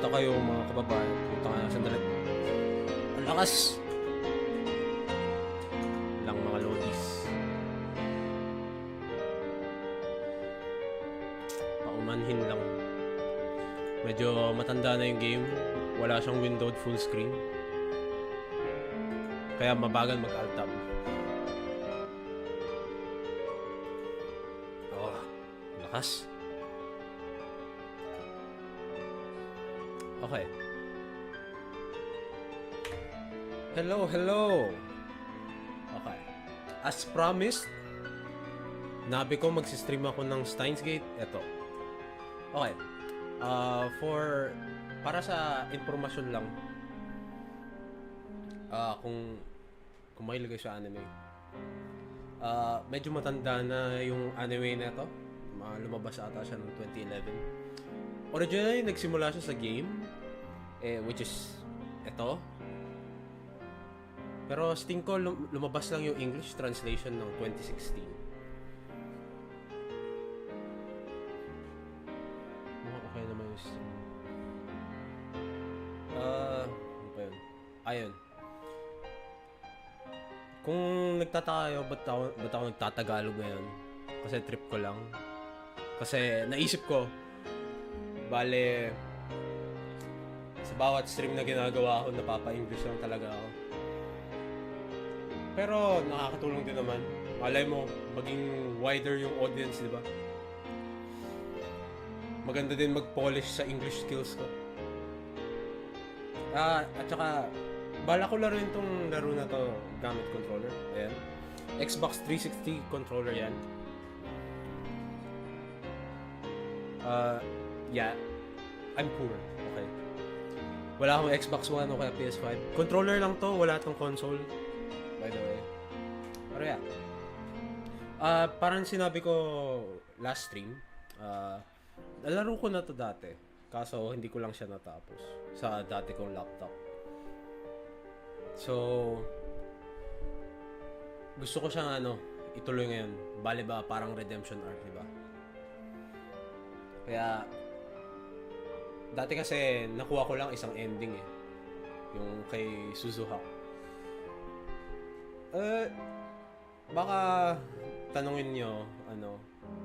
kayo mga kababayan. Punta nga sandali. Ang lakas! Lang mga lodis. Paumanhin lang. Medyo matanda na yung game. Wala siyang windowed full screen. Kaya mabagal mag-alt tab. Oh, lakas. Okay. Hello, hello. Okay. As promised, nabi ko magsistream ako ng STEINS Gate. Eto. Okay. Para sa informasyon lang, kung mahilig kayo sa anime, medyo matanda na yung anime na ito. Lumabas ata siya noong 2011. Originally, nagsimula siya sa game, which is ito. Pero sting ko, lumabas lang yung English translation ng 2016. Okay naman yung stream. Ano pa yun? Ayun. Kung nagtataka kayo, ba't ako nagtatagalog ngayon? Kasi trip ko lang. Kasi naisip ko, bale, sa bawat stream na ginagawa ko, napapa-English lang talaga ako. Pero nakakatulong din naman. Malay mo, maging wider yung audience, di ba? Maganda din mag-polish sa English skills ko. At saka, bala ko laruin tong laro na to gamit controller. Ayan. Xbox 360 controller yan. Yeah. I'm poor. Okay. Wala akong Xbox One o kaya PS5. Controller lang to, wala tong console. By the way. Pero yeah. Parang sinabi ko last stream, nalaro ko na to dati. Kaso hindi ko lang siya natapos sa dati kong laptop. So, gusto ko siyang ituloy ngayon. Bale ba parang redemption arc, di ba? Kaya dati kasi nakuha ko lang isang ending eh. Yung kay Suzuha. Baka tanungin nyo,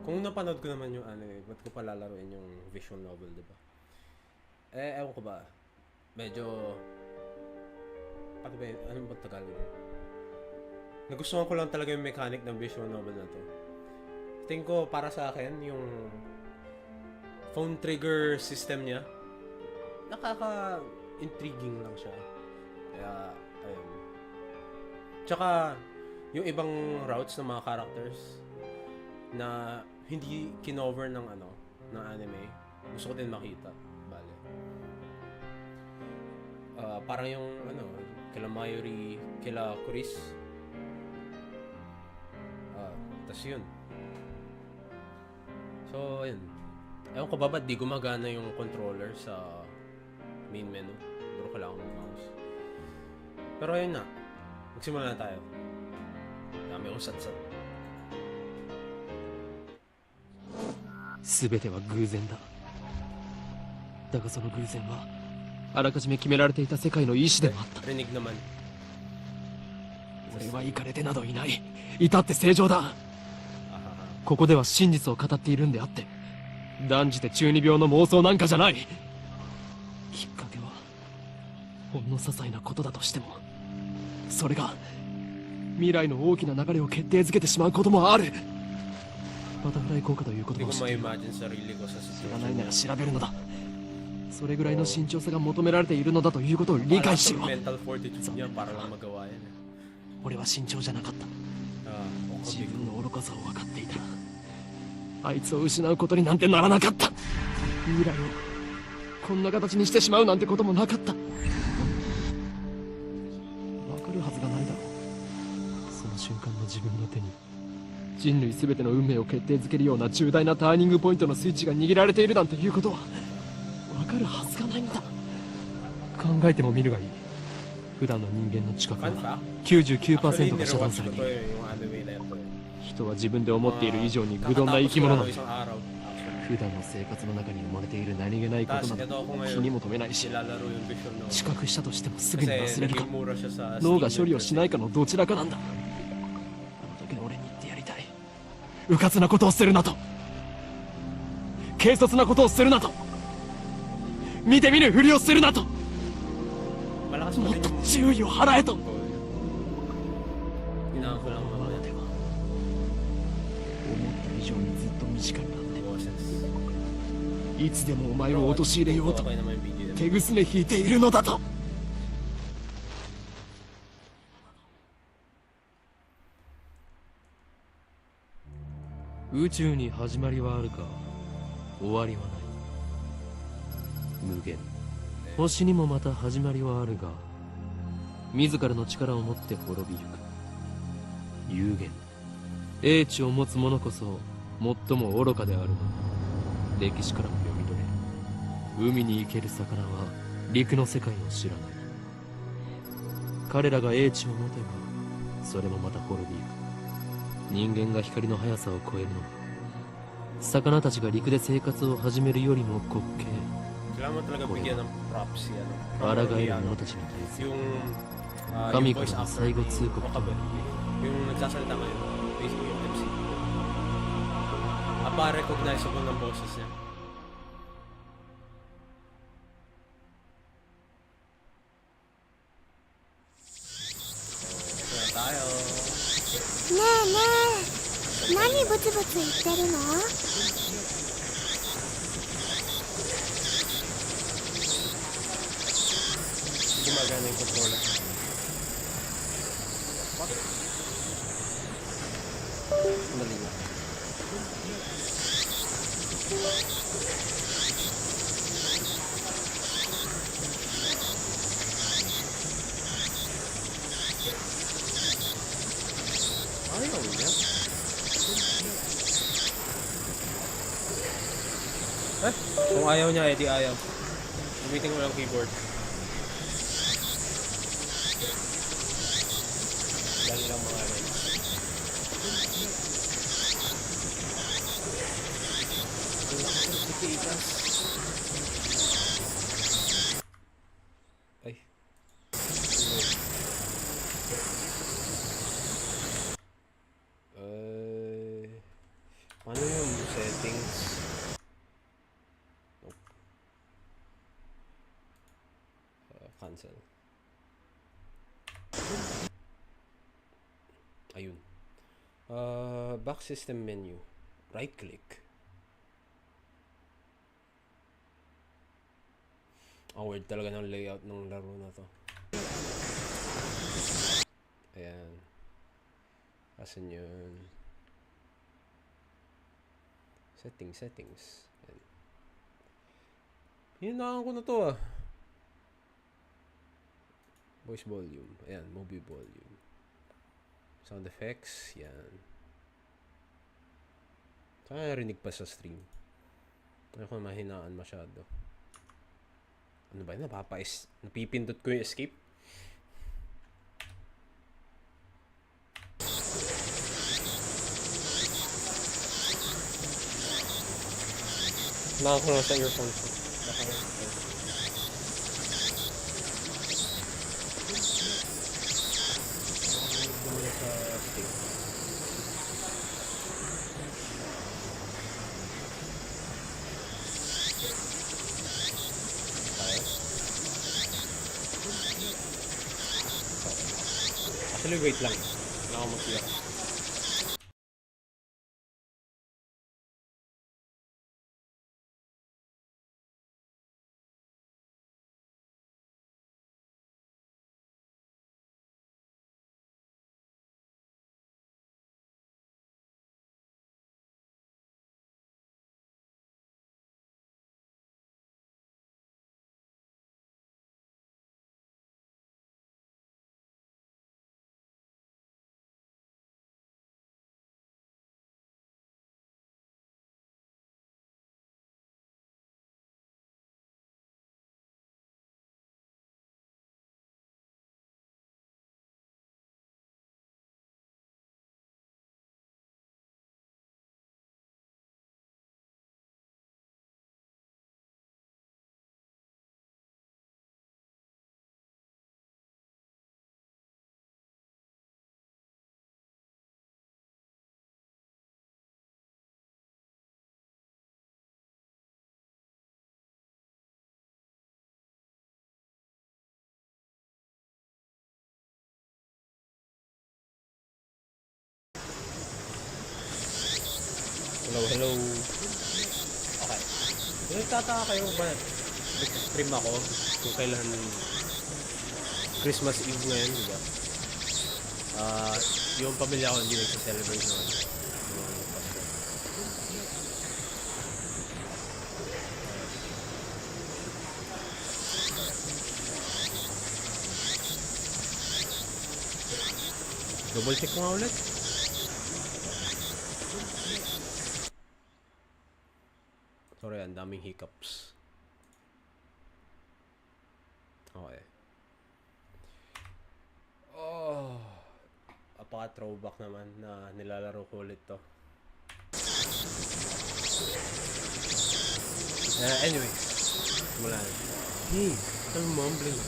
kung napanood ko naman yung anime, ba't ko pa lalaruin yung visual novel, di ba? Ewan ko ba, medyo, paano ba yun? Anong ba Tagalog? Nagustuhan ko lang talaga yung mechanic ng visual novel na to. Tingin ko, para sa akin, yung phone trigger system niya, nakaka-intriguing lang siya. Kaya, ayun. Tsaka, yung ibang routes ng mga characters na hindi kinover ng ng anime, gusto ko din makita. Bale. Parang yung kila Mayuri, kila Kuris. Tas yun. So, ayun. Ewan ko ba ba't di gumagana yung controller sa main menu? Pero kailangan ng mouse. Pero ayun na. Magsimula na tayo. Dami kong satsat. 全ては偶然だ。だがその偶然はあらかじめ決められていた世界の意志でもあった。 Rinig naman. 俺はイカれてなどいない。至って正常だ。ここでは真実を語っているんであって、断じて中二病の妄想なんかじゃない。きっかけはほんの些細なことだとしても、それが未来の大きな流れを決定づけてしまうこともある。バタフライ効果という言葉を知っている。知らないなら調べるのだ。それぐらいの慎重さが求められているのだということを理解しろ。俺は慎重じゃなかった。自分の愚かさを分かっていたら、あいつを失うことになんてならなかった。未来をこんな形にしてしまうなんてこともなかった。分かるはずがないだろう。その瞬間の自分の手に人類全ての運命を決定づけるような重大なターニングポイントのスイッチが握られているなんていうことは分かるはずがないんだ。考えてもみるがいい。普段の人間の知覚は 99% が遮断されている。人は自分で思っている以上に愚鈍な生き物なんだ。普段の生活の中に埋もれている何気ないこと Tapos な ito ど ako 気 ngayon, にも留めないし nilalaro yung vision note. 知覚したとしてもすぐに Kasi 忘れるか naging mura siya sa 脳が Steam 処理を Deck しない kasi. かのどちらかなんだ。あの時の俺に言ってやりたい。迂闊なことをするなと、軽率なことをするなと、見て見ぬふりをするなと、 Malakas も pa っ rin と yung 注意を払えと。 Inahan ko lang このまま mamaya. では思った以上にずっと短くなっ Boses. て、いつでもお前を陥れようと Okay naman yung video. 手ぐすね引いているのだと。宇宙に始まりはあるか、終わりはない。無限。星にもまた始まりはあるが、自らの力を持って滅びゆく。有限。英知を持つ者こそ最も愚かであるの。歴史からも読み取れる。海に生ける魚は陸の世界を知らない。彼らが英知を持てば、それもまた滅びゆく。人間が光の速さを超えるのは、魚たちが陸で生活を始めるよりも滑稽。 Kailangan mo talaga bigyan ng props yan. 抗える者たちに対する Yung 神 yung から voice の actor 最後 ni 通告と Wakabe. Yung nagsasalita ngayon, basically yung MC. Apa-recognizable ng boses niya. Kaya tayo. ねえねえ、何ブツブツ言ってるの？ Gumagana yung controller. Sandali lang. Ayaw niya. Kung ayaw niya, edi ayaw. Gamitin ko lang keyboard. Dali lang mga ano. Ang lakas ng sitigas. Ay. Paano yung settings? Nope. Cancel. Ayun. Back system menu. Right click. Ang weird talaga ng layout ng laro na to. Ayan. Asan yun? Settings. Ayan. Hinaan ko na to ah. Voice volume. Ayan, movie volume. Sound effects, yan. Saka narinig pa sa stream. Ayoko mahinaan masyado. Ano ba yun? Napipindot ko yung escape. Naka ko lang sa earphones. Actually, wait lang. Wala akong mag-clear. hello. Okay. Kung nagtataka kayo ba nag-stream ako kung kailan Christmas Eve ngayon, di ba? Yung pamilya ko hindi nagsa-celebrate noon. Double check ko nga ulit. Sorry, ang daming hiccups. Okay. Oh, apaka-throwback naman na nilalaro ko ulit to. Anyway, mula na. Hey, I'm mumbling.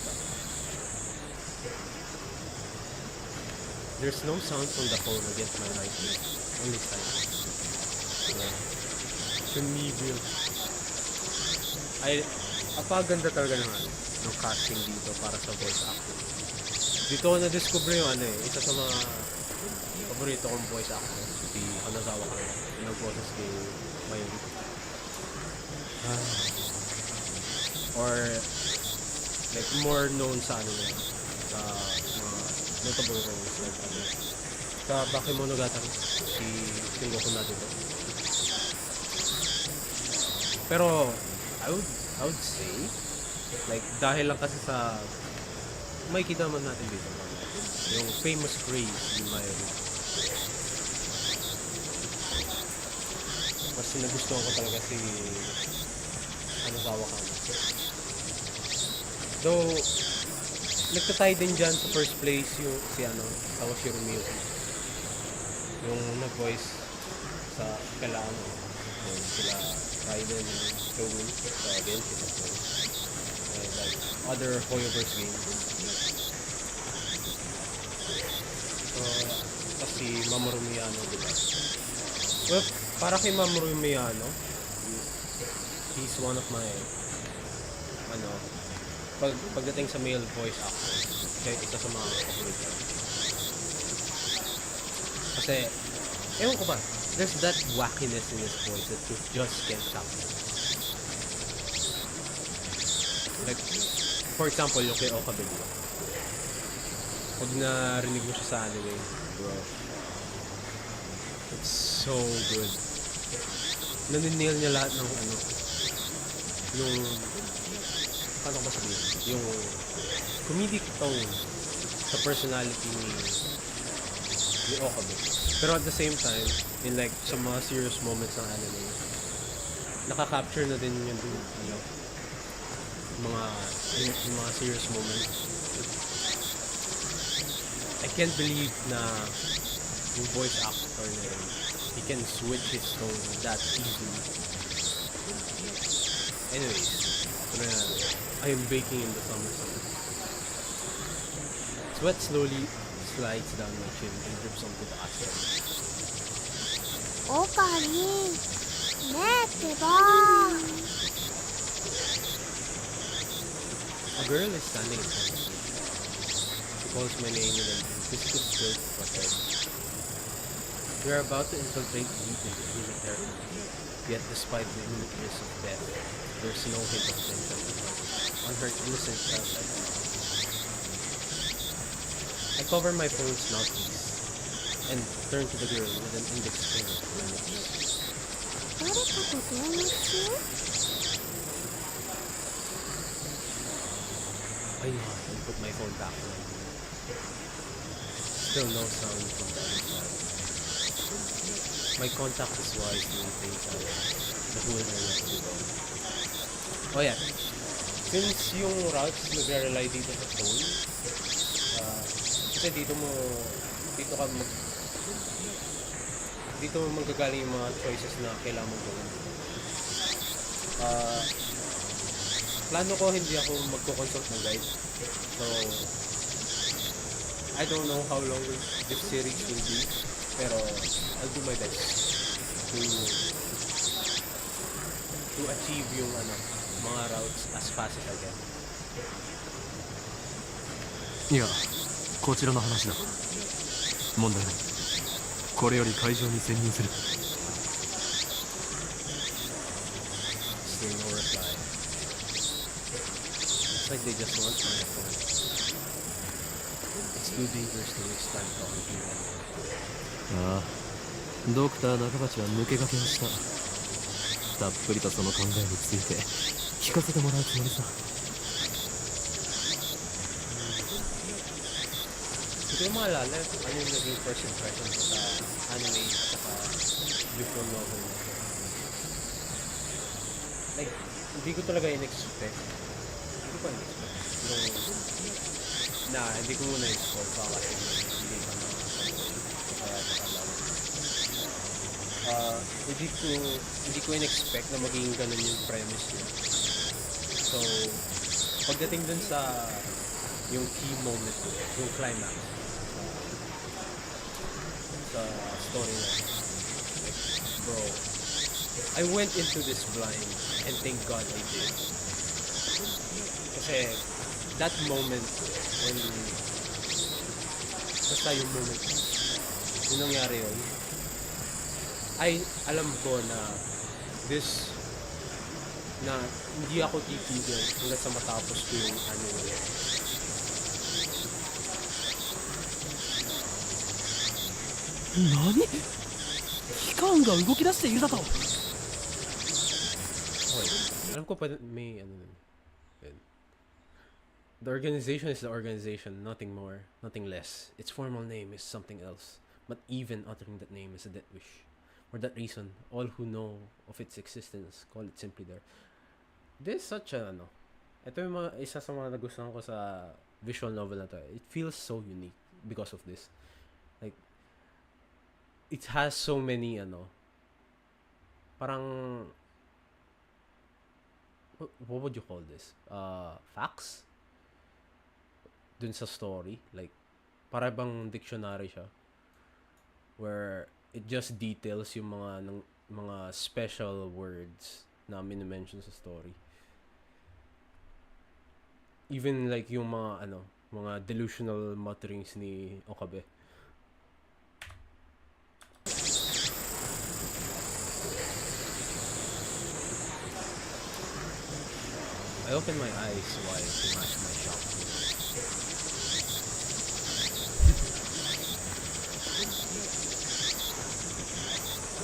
There's no sound from the phone against my right ear. Only silence. Sumibyo. Ay, apaganda talaga naman ng casting dito para sa voice acting. Dito ko na-discover yung ano eh, isa sa mga paborito kong voice actor, si Hanazawa Kano, yung nag-boses kay Mayuri. Or like more known sa ano niya, sa mga notable roles like ano, sa Bakemonogatari, si Sengoku na dito. Pero I would say like dahil lang kasi sa may kita naman natin dito yung famous phrase ni Mayuri. Mas nagustuhan ko talaga si Hanazawa Kano. Though nagtatay din dyan sa first place yung si Tawashiro Miyuki, yung nag-voice sa kailangan yung sila Raiden Shogun sa Genshin and like other Hoyoverse games. Kasi Mamoru Miyano, diba? Well, para kay Mamoru Miyano, he's one of my pagdating sa male voice actor, kaya isa sa mga paborito. Kasi ewan ko ba, there's that wackiness in his voice that you just can't stop. Like for example, yung kay Okabe, diba? Pag narinig mo siya sa anime, bro, it's so good. Naninil niya lahat ng yung paano ko sabihin, yung comedic tone sa personality ni Okabe. Pero at the same time, in like sa mga serious moments ng anime, nakaka-capture na din yung mga serious moments. I can't believe na yung voice actor na yun, he can switch his tone that easily. Anyways, I am baking in the summer sun. Sweat slowly slides down my chin and drips onto the asphalt. オカリねえってば A girl is standing in front of me. She calls my name in an twisted shirt button. We are about to infiltrate deep into human territory. Yet despite the imminent risk of death, there's no hint of tension on her innocent childlike face. I cover my phone's mouthpiece and turn to the girl with an index finger to my lips. 誰かと電話中 I nod and put my phone back on. Still no sound from the other side. My contact is wisely phased out the whole area to be gone. Oh yeah, since yung routes nagre-rely dito sa phone, kasi dito mo manggagaling yung mga choices na kailangan mong gawin. Plano ko hindi ako magko-consult ng guide. So I don't know how long this series will be, pero I'll do my best to achieve yung mga routes as fast as I can. いや、こちらの話だ。問題ない。これより会場に潜入する。Like they just want my phone. It's too dangerous to waste time talking to you. ああ、ドクター中鉢は抜け駆けをした。たっぷりとその考えについて聞かせてもらうつもりさ。Hindi ko maalala ano yung naging first impression ko sa anime at visual novel na to. Like, hindi ko talaga in-expect. Hindi ko in-expect. Hindi ko muna in-expect baka kasi hindi ko na kaya nakalang. Hindi ko in-expect na maging ganun yung premise niya. So, pagdating dun sa yung key moment ko, yung climax sa story na, like, bro, I went into this blind and thank God I did. Kasi that moment when basta yung moment yung nangyari yun, ay alam ko na na hindi ako titigil hanggang sa matapos ko yung anime. Nani? 機関が動き出しているだと。 Okay. Alam ko pa may ano nun. The organization is the organization, nothing more, nothing less. Its formal name is something else, but even uttering that name is a death wish. For that reason, all who know of its existence call it simply there. This is such a ito yung isa sa mga nagustuhan ko sa visual novel na to. It feels so unique because of this. Like, it has so many parang what would you call this? Facts dun sa story, like para bang dictionary siya where it just details yung mga special words na mini-mention sa story. Even like yung mga delusional mutterings ni Okabe. I open my eyes wide to match my shock.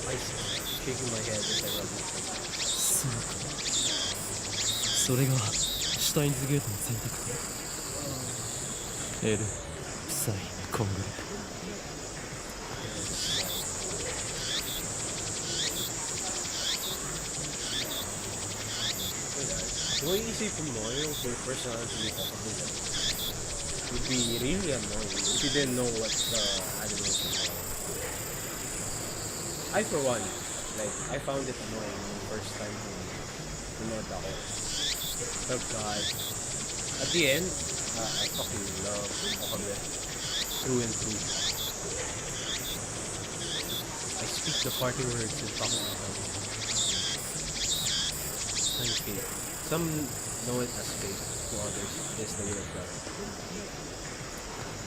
I shaking my head as I rub my face. それがシュタインズゲートの選択か。L、サイ、コングル。Kung iisipin mo, yung full personality ni Okabe would be really annoying if you didn't know what the anime was about. I for one, like, I found it annoying the first time nanood ako. But God, at the end, I fucking love Okabe through and through. I speak the parting words in fucking Okabe. Fate. Some know it as fate, to others it is the will of God.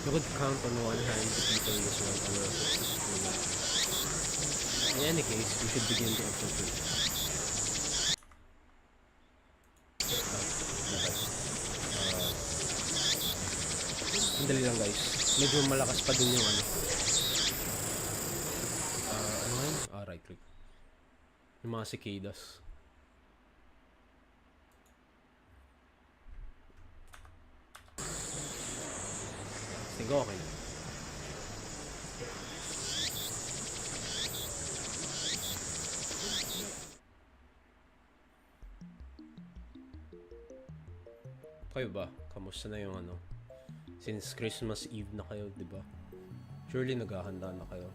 You could count on one hand the people in this world aware of this. In any case, we should begin to infiltrate. Sandali lang guys. Medyo malakas pa din yung ano yun? Right click. Yung mga cicadas. Sige, okay na. Kayo ba? Kamusta na yung Since Christmas Eve na kayo, di ba? Surely naghahanda na kayo.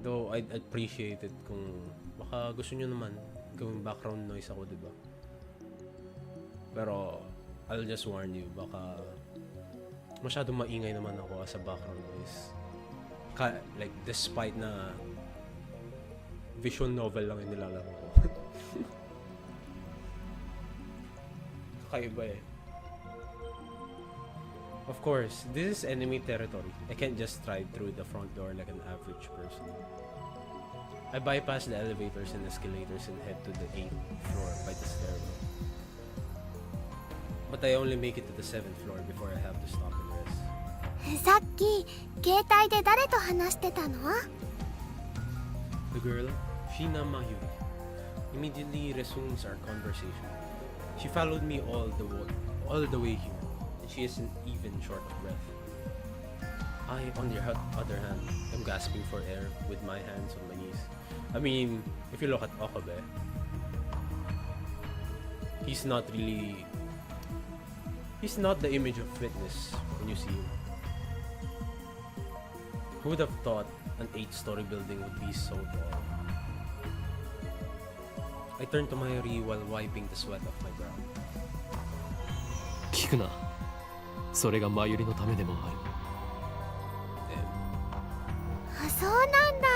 Though I'd appreciate it kung baka gusto nyo naman gawing background noise ako, di ba? Pero I'll just warn you, baka masyadong maingay naman ako as a background noise. Like, despite na visual novel lang yung nilalaro ko. Kakaiba eh. Of course, this is enemy territory. I can't just stride through the front door like an average person. I bypass the elevators and escalators and head to the 8th floor by the stairwell. But I only make it to the 7th floor before I have to stop and rest. さっき携帯で誰と話してたの？ The girl, Shina Mayuri, immediately resumes our conversation. She followed me all the way here, and she isn't even short of breath. I, on the other hand, am gasping for air with my hands on my knees. I mean, if you look at Okabe, he's not the image of fitness when you see him. Who would have thought an 8-story building would be so tall? I turned to Mayuri while wiping the sweat off my brow. 聞くな。それがマユリのためでもある。あ、そうなんだ。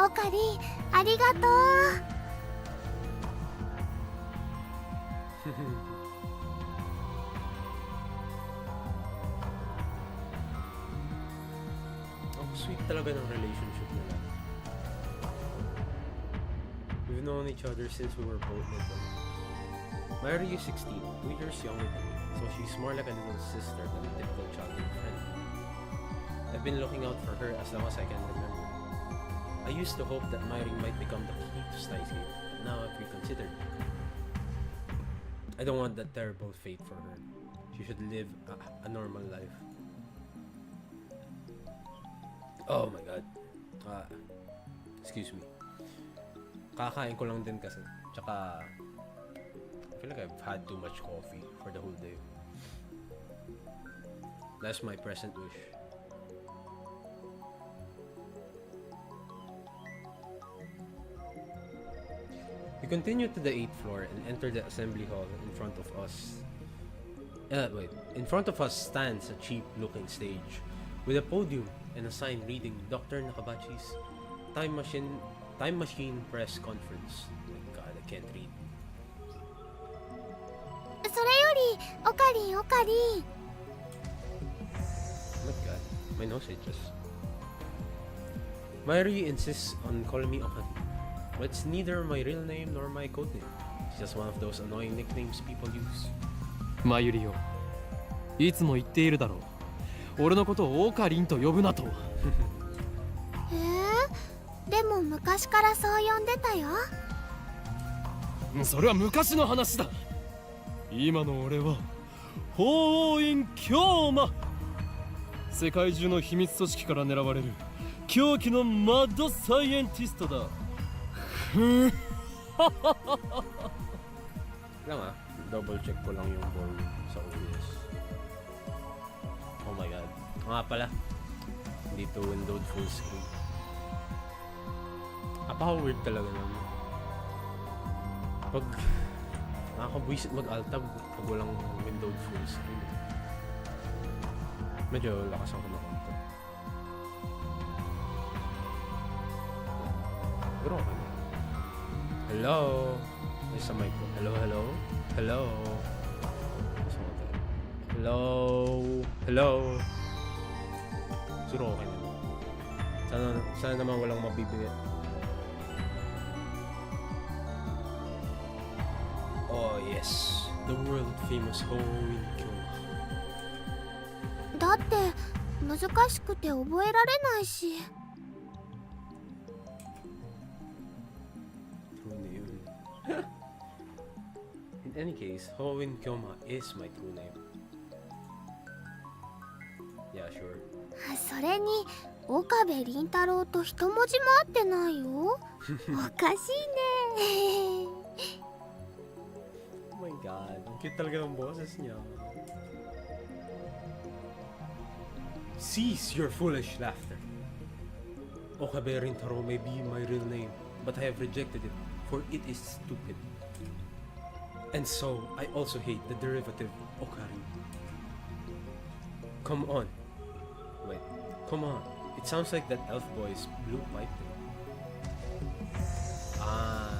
オカリン、ありがとう。Sweet talaga ng relationship nila. We've known each other since we were both little. Mayuri is 16, 2 years younger than me, so she's more like a little sister than a typical childhood friend. I've been looking out for her as long as I can remember. I used to hope that Mayuri might become the key to STEINS, but now I've reconsidered. I don't want that terrible fate for her. She should live a normal life. Oh my god. Excuse me. Kakain ko lang din kasi. Tsaka, I feel like I've had too much coffee for the whole day. That's my present wish. We continue to the 8th floor and enter the assembly hall in front of us. In front of us stands a cheap-looking stage with a podium and a sign reading Dr. Nakabachi's Time Machine Press Conference. Oh my god, I can't read. それより、オカリン。 Oh my god, my nose itches. Mayuri insists on calling me Okari, but it's neither my real name nor my code name. It's just one of those annoying nicknames people use. マユリよ。いつも言っているだろう。俺のことをオカリンと呼ぶなと。でも昔からそう呼んでたよ。それは昔の話だ。今の俺は法王院京馬。世界中の秘密組織から狙われる狂気のマッドサイエンティストだ。Lang double check ko lang yung board sa OBS. Oh my god. Nga pala, hindi to windowed full screen. Apaka-weird talaga naman. Pag nakakabwisit mag-altab pag walang windowed full screen. Medyo lakas ako na konti. Pero okay na. Hello? Ay sa mic ko. Hello, hello? Hello? Hello? Hello? Siguro okay na. Sana naman walang mabibigay. Oh yes, the world famous Hoin Kyoma. だって難しくて覚えられないし。 True name. In any case, Hoin Kyoma is my true name. Yeah, sure. それに岡部倫太郎と一文字も合ってないよ。おかしいね。Oh my god, ang cute talaga ng boses niya. Cease your foolish laughter. Okabe Rintaro may be my real name, but I have rejected it, for it is stupid. And so, I also hate the derivative Okari. Come on. Wait, come on. It sounds like that elf boy's blue pipe thing. Ah,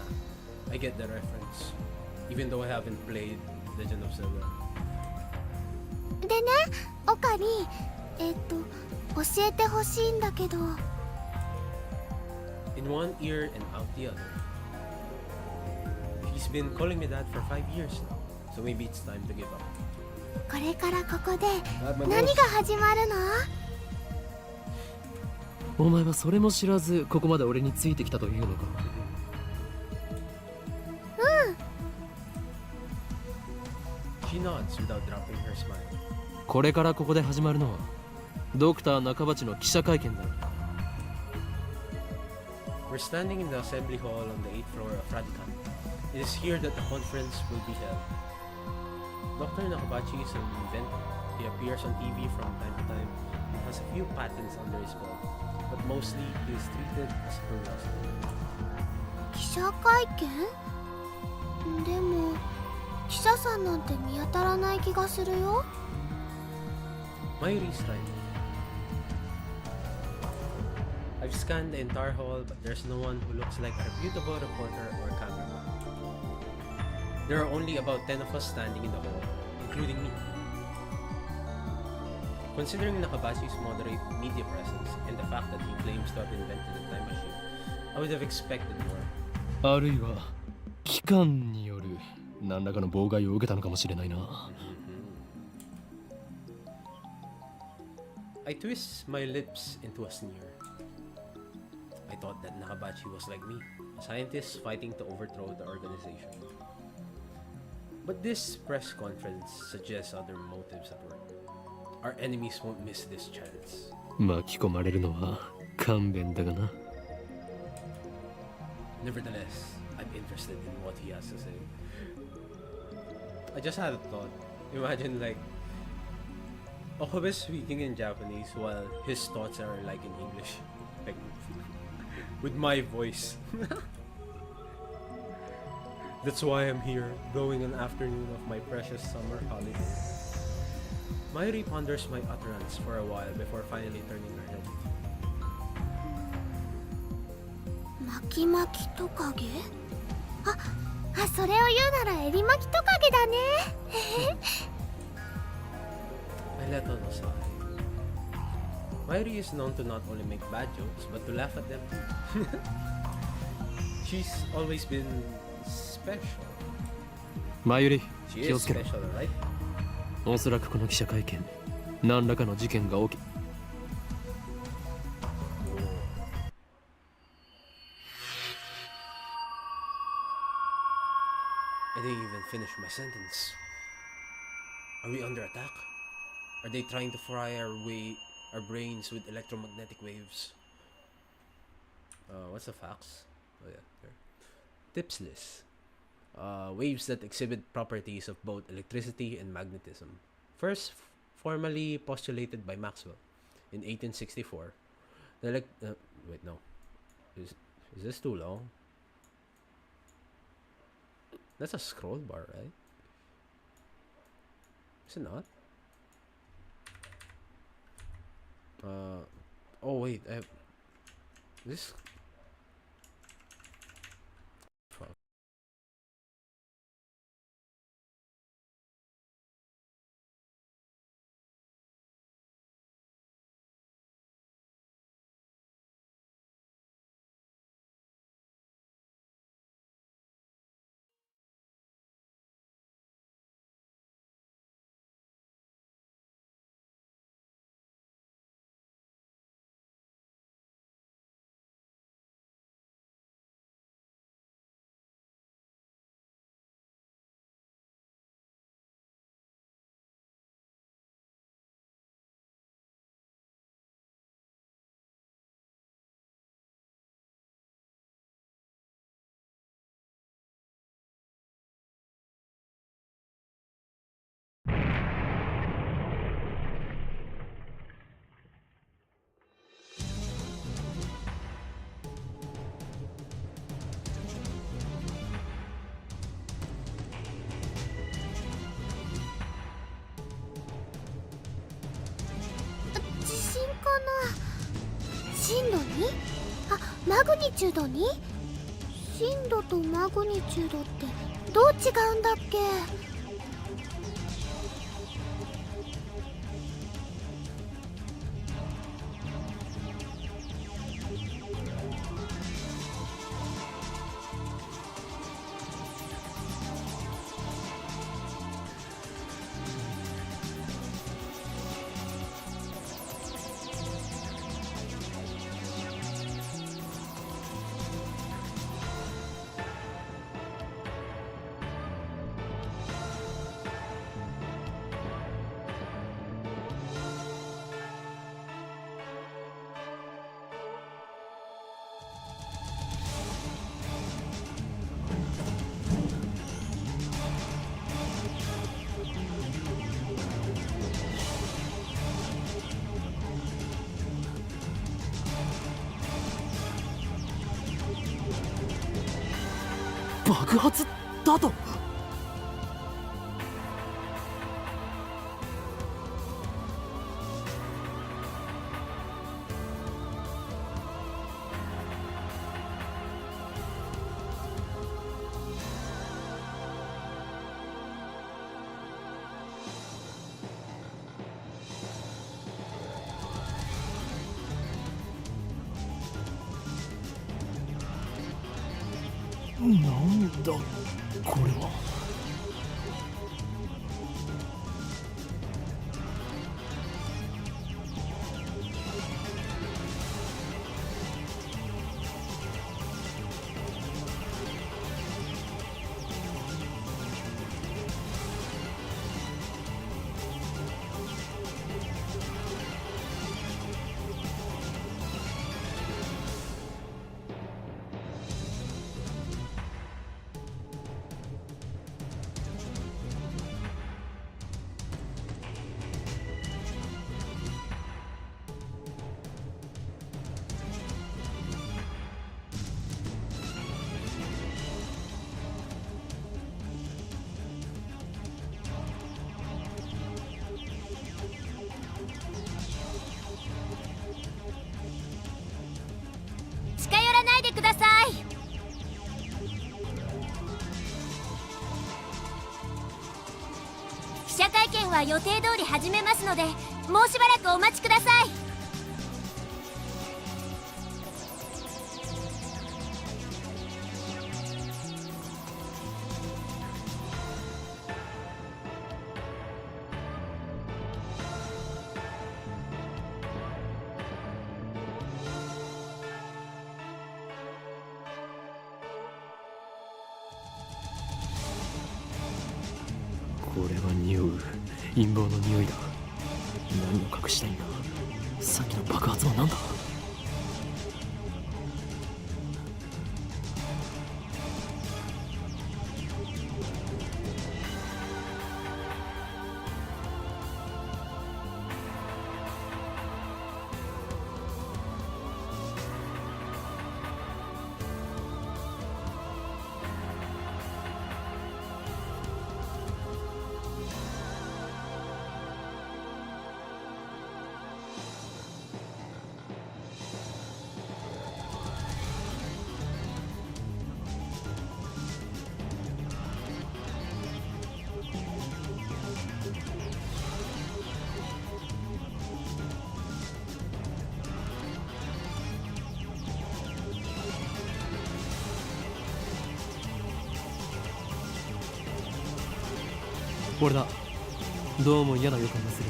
I get the reference. Even though I haven't played Legend of Zelda. でね、オカリン、教えてほしいんだけど。In In one ear and out the other. He's been calling me that for 5 years now. So maybe it's time to give up. これからここで my 何 nose. が始まるの？お前はそれも知らずここまで俺についてきたというのか。She nods without dropping her smile. これからここで始まるのはドクター中鉢の記者会見だ。 We're standing in the assembly hall on the 8th floor of Radican. It is here that the conference will be held. Dr. Nakabachi is an inventor. He appears on TV from time to time and has a few patents under his belt, but mostly he is treated as a curiosity. 記者会見？でも記者さんなんて見当たらない気がするよ。 Mayuri is right. I've scanned the entire hall, but there's no one who looks like a reputable reporter or cameraman. There are only about 10 of us standing in the hall, including me. Considering Nakabachi's moderate media presence and the fact that he claims to have invented a time machine, I would have expected more. あるいは機関による何らかの妨害を受けたのかもしれないな。I twist my lips into a sneer. I thought that Nakabachi was like me, a scientist fighting to overthrow the organization. But this press conference suggests other motives at work. Our enemies won't miss this chance. 巻き込まれるのは勘弁だがな。 Nevertheless, I'm interested in what he has to say. I just had a thought. Imagine like Okobe speaking in Japanese while his thoughts are like in English. Like with my voice. That's why I'm here, blowing an afternoon of my precious summer holiday. Mayuri ponders my utterance for a while before finally turning her head. 巻き巻きトカゲ？それを言うならエリ巻きトカゲだね。I let out a sigh. Mayuri is known to not only make bad jokes, but to laugh at them too. She's always been special. マユリ、 She 気を is つけろ。 special, right? おそらくこの記者会見、何らかの事件が起き。I didn't even finish my sentence. Are we under attack? Are they trying to fry our brains with electromagnetic waves? What's the facts? Oh yeah, there. Tips list. Waves that exhibit properties of both electricity and magnetism. First, formally postulated by Maxwell in 1864. Wait, no. Is this too long? That's a scroll bar, right? Is it not? Oh wait, I have this. Fuck.マグニチュードに？震度とマグニチュードってどう違うんだっけ？爆発だと。なんだこれは。近寄らないでください。記者会見は予定通り始めますので、もうしばらくお待ちください。これは匂う陰謀の匂いだ。何を隠したいんだ。さっきの爆発は何だ。俺だ。どうも嫌な予感がする。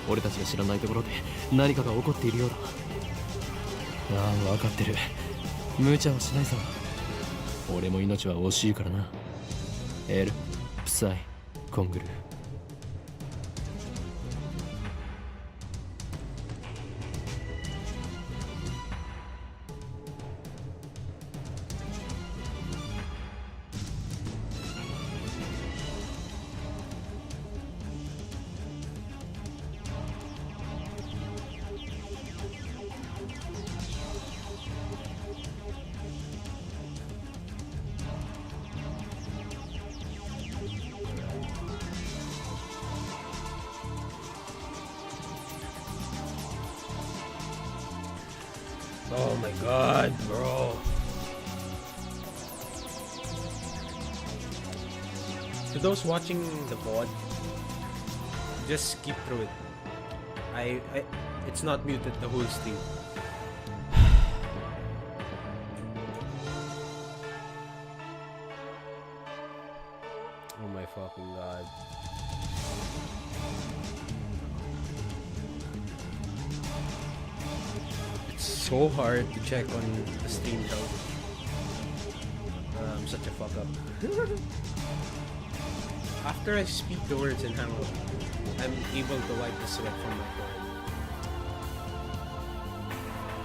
俺たちが知らないところで何かが起こっているようだ。ああ、分かってる。無茶はしないさ。俺も命は惜しいからな。エル、プサイ、コングルー。Oh my god, bro. To those watching the VOD, just skip through it. It's not muted the whole stream. Oh my fucking god. It's so hard to check on the stream health. I'm such a fuck up. After I speak the words in Hangout, I'm able to wipe the sweat from my forehead.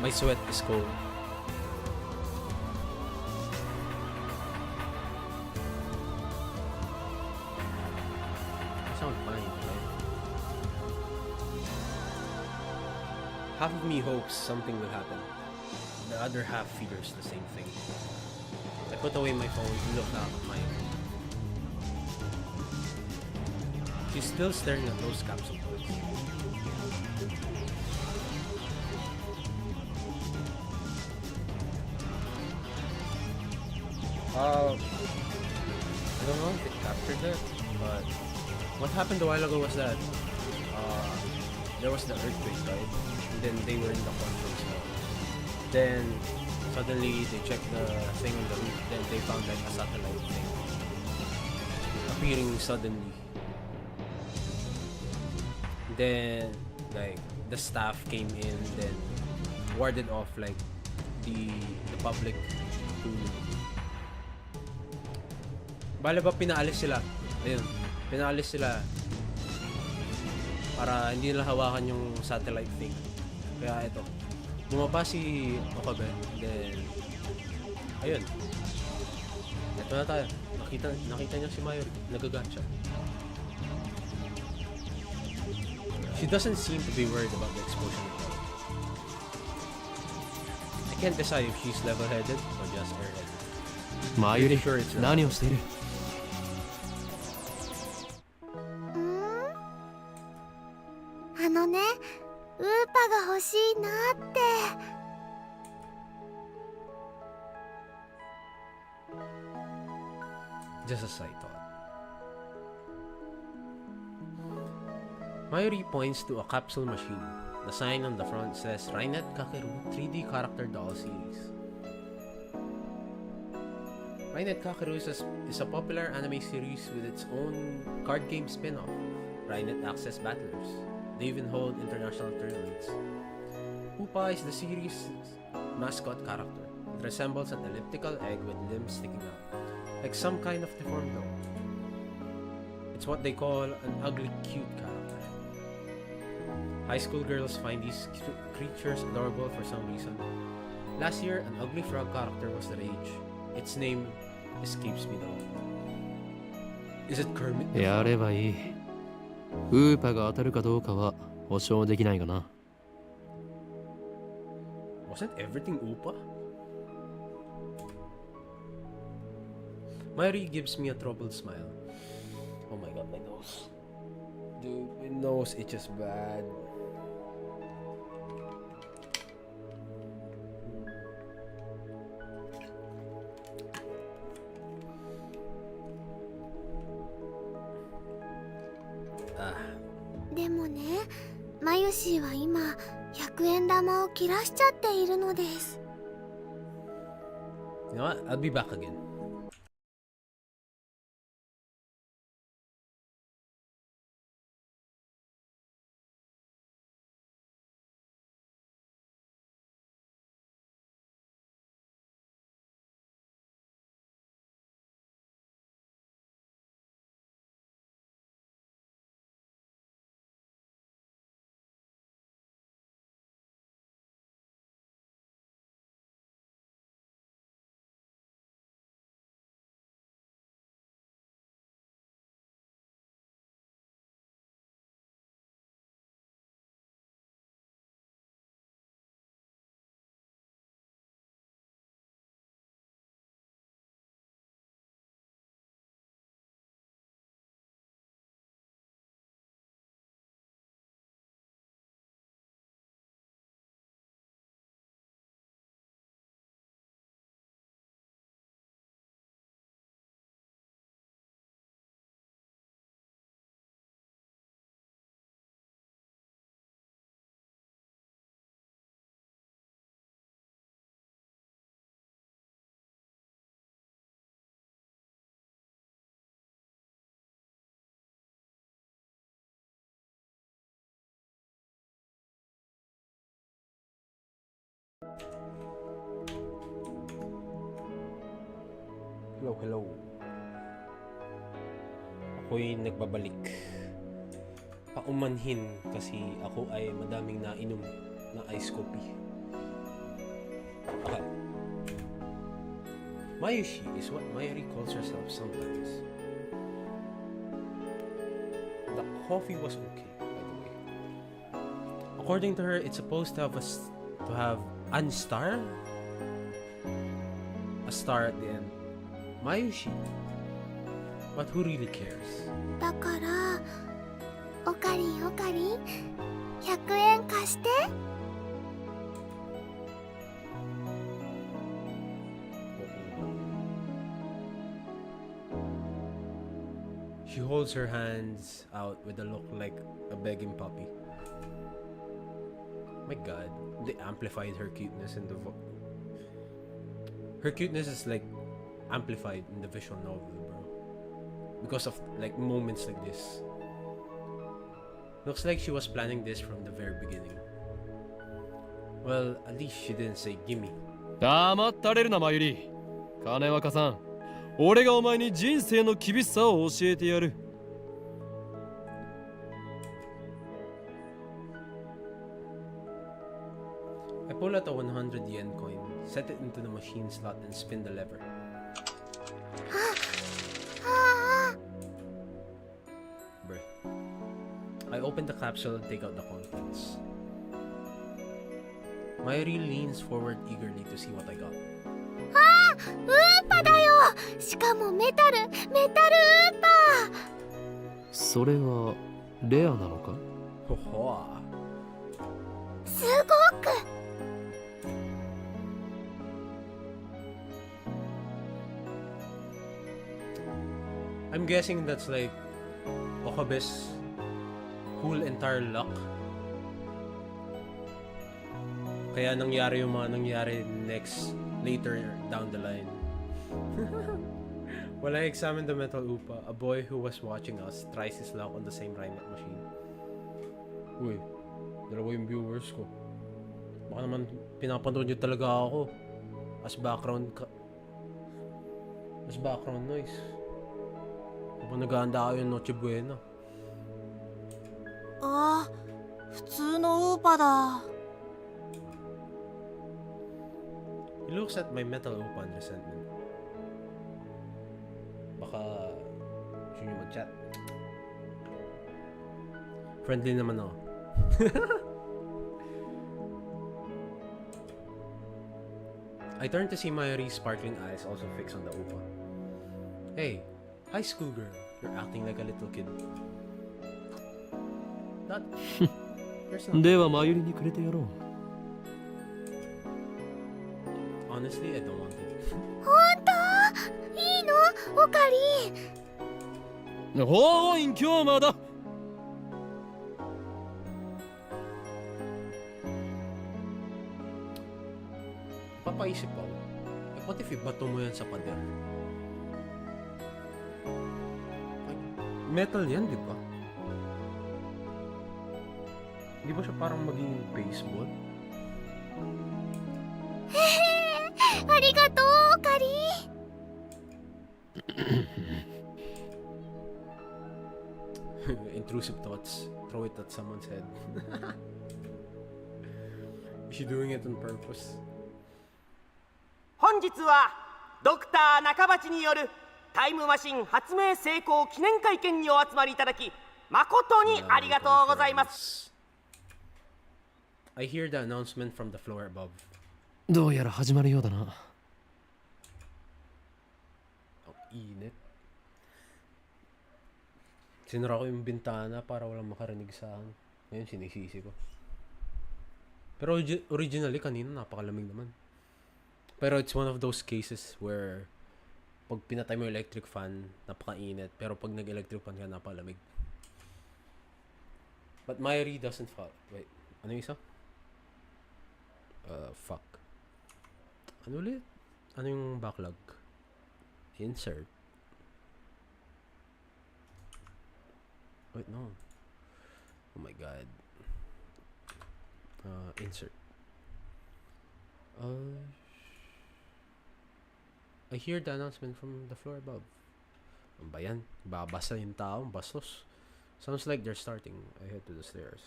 My sweat is cold. I sound fine, right? Half of me hopes something will happen. The other half fears the same thing. I put away my phone and looked out at my. She's still staring at those capsule toys. I don't know if it captured it, but what happened a while ago was that there was the earthquake, right? And then they were in the conference hall. Then suddenly they checked the thing on the roof, then they found like a satellite thing appearing suddenly. Then like the staff came in, then warded off like the public to. Bale ba pinaalis sila? Ayun, pinaalis sila para hindi nila hawakan yung satellite thing. Kaya ito, bumaba si Okabe, then ayun. Ito na tayo. Nakita niya si Mayuri, nagagatcha. She doesn't seem to be worried about the explosion at all. I can't decide if she's level-headed or just airheaded. マユリ Sure it's 何をしている？あのね、ウーパが欲しいなって。Just a side thought. Mayuri points to a capsule machine. The sign on the front says Rainet Kakeru 3D Character Doll Series. Rainet Kakeru is a popular anime series with its own card game spin-off, Rainet Access Battlers. They even hold international tournaments. Upa is the series' mascot character. It resembles an elliptical egg with limbs sticking out, like some kind of deformed dog. It's what they call an ugly cute character. High school girls find these creatures adorable for some reason. Last year, an ugly frog character was the rage. Its name escapes me though. Is it Kermit? やればいい。ウーパが当たるかどうかは保証できないがな。Wasn't everything Upa? Mayuri gives me a troubled smile. Oh my god, my nose. Dude, my nose itches bad. Ah. でもね、マユシーは今100円玉を切らしちゃっているのです。You know what? I'll be back again. Hello. Ako'y nagbabalik. Paumanhin kasi ako ay madaming nainom na ice coffee. Okay. Mayushi is what Mayuri calls herself sometimes. The coffee was okay, by the way. According to her, it's supposed to have a star at the end. Mayushi. But who really cares? だからおかりんおかりん100円貸して。 She holds her hands out with a look like a begging puppy. My god, they amplified her cuteness in the her cuteness is like amplified in the visual novel, bro. Because of like moments like this. Looks like she was planning this from the very beginning. Well, at least she didn't say gimme. 黙ったれるな、マユリ。金若さん、俺がお前に人生の厳しさを教えてやる。I pull out a 100 yen coin, set it into the machine slot, and spin the lever. Bruh. I open the capsule and take out the contents. Mayuri leans forward eagerly to see what I got. ウーパだよ。しかもメタルウーパ。それはレアなのか？ほほー。すごく。I'm guessing that's like Okabe's whole entire luck. Kaya nangyari yung mga nangyari later down the line. When I examined the metal upa, a boy who was watching us tries his luck on the same Rhymet machine. Uy, dalawa yung viewers ko. Baka naman pinapanood nyo talaga ako as background noise. Kapag nag-aanda kayo yung Noche Buena. ああ、普通のウーパだ。 He looks at my metal upa in resentment. Baka gusto nyo mag-chat. Friendly naman ako. I turn to see Mayuri's sparkling eyes also fixed on the upa. Hey, high school girl, you're acting like a little kid. Not. There's no. ではマユリにくれてやろう。 Honestly, I don't want it. 本当？いいの？オカリン。おーい、今日まだ。Papaisip ako. What if ibato mo yan sa pader? Like, metal yan, di ba? Di ba siya parang maging baseball? ありがとう、オカリン。 Intrusive thoughts. Throw it at someone's head. Is she doing it on purpose? 本日はドクター中鉢によるタイムマシン発明成功記念会見にお集まりいただき誠にありがとうございます。 I hear the announcement from the floor above. どうやら始まるようだな。Init. Sinara ko yung bintana para walang makarinig sa akin. Ngayon sinisisi ko. Pero originally kanina napakalamig naman. Pero it's one of those cases where pag pinatay mo yung electric fan, napakainit. Pero pag nag-electric fan ka, napakalamig. But Mayuri doesn't fall. Wait, ano yung isa? Fuck. Ano ulit? Ano yung backlog? Insert. Wait, no. Oh my god. Insert. I hear the announcement from the floor above. Ano ba yan? Babasa yung tao, bastos. Sounds like they're starting. I head to the stairs.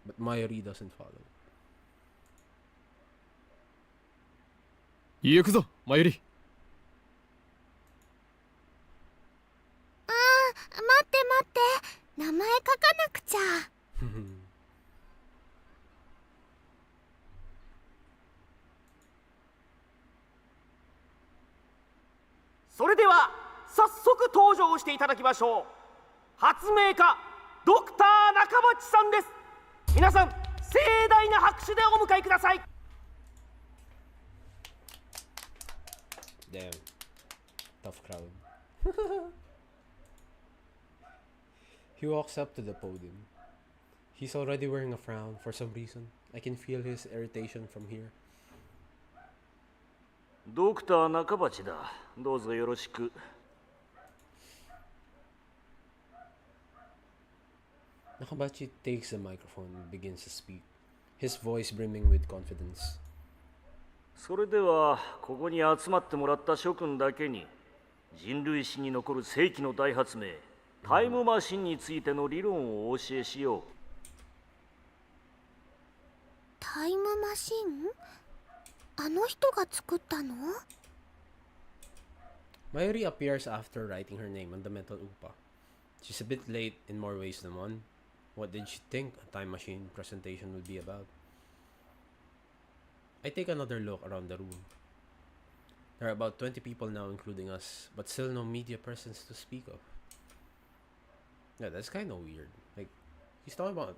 But Mayuri doesn't follow. 行くぞ、マユリ。待って名前書かなくちゃ。それでは早速登場していただきましょう。発明家ドクター中町さんです。皆さん盛大な拍手でお迎えください。 Damn. Tough crowd. He walks up to the podium. He's already wearing a frown for some reason. I can feel his irritation from here. ドクター中町だ。どうぞよろしく。Nakabachi takes the microphone and begins to speak, his voice brimming with confidence. それではここに集まってもらった諸君だけに人類史に残る世紀の大発明タイムマシンについての理論をお教えしよう。タイムマシン？あの人が作ったの？ Mayuri appears after writing her name on the metal upa. She's a bit late in more ways than one. What did she think a time machine presentation would be about? I take another look around the room. There are about 20 people now, including us, but still no media presence to speak of. Yeah, that's kind of weird. Like, he's talking about,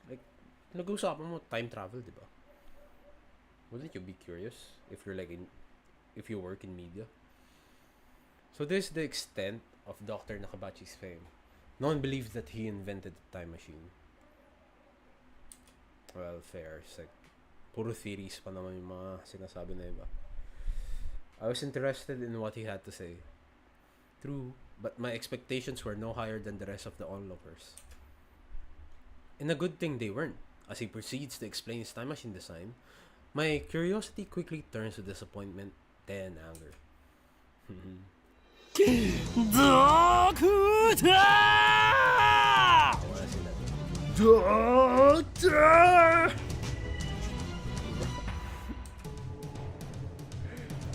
like, nag-uusapan mo time travel, diba? Wouldn't you be curious if you're like if you work in media? So this is the extent of Dr. Nakabachi's fame. No one believes that he invented the time machine. Well, fair. It's like, puro theories pa naman yung mga sinasabi na iba. I was interested in what he had to say. True, but my expectations were no higher than the rest of the onlookers. And a good thing they weren't. As he proceeds to explain his time machine design, my curiosity quickly turns to disappointment, then anger. ドクター Doctor!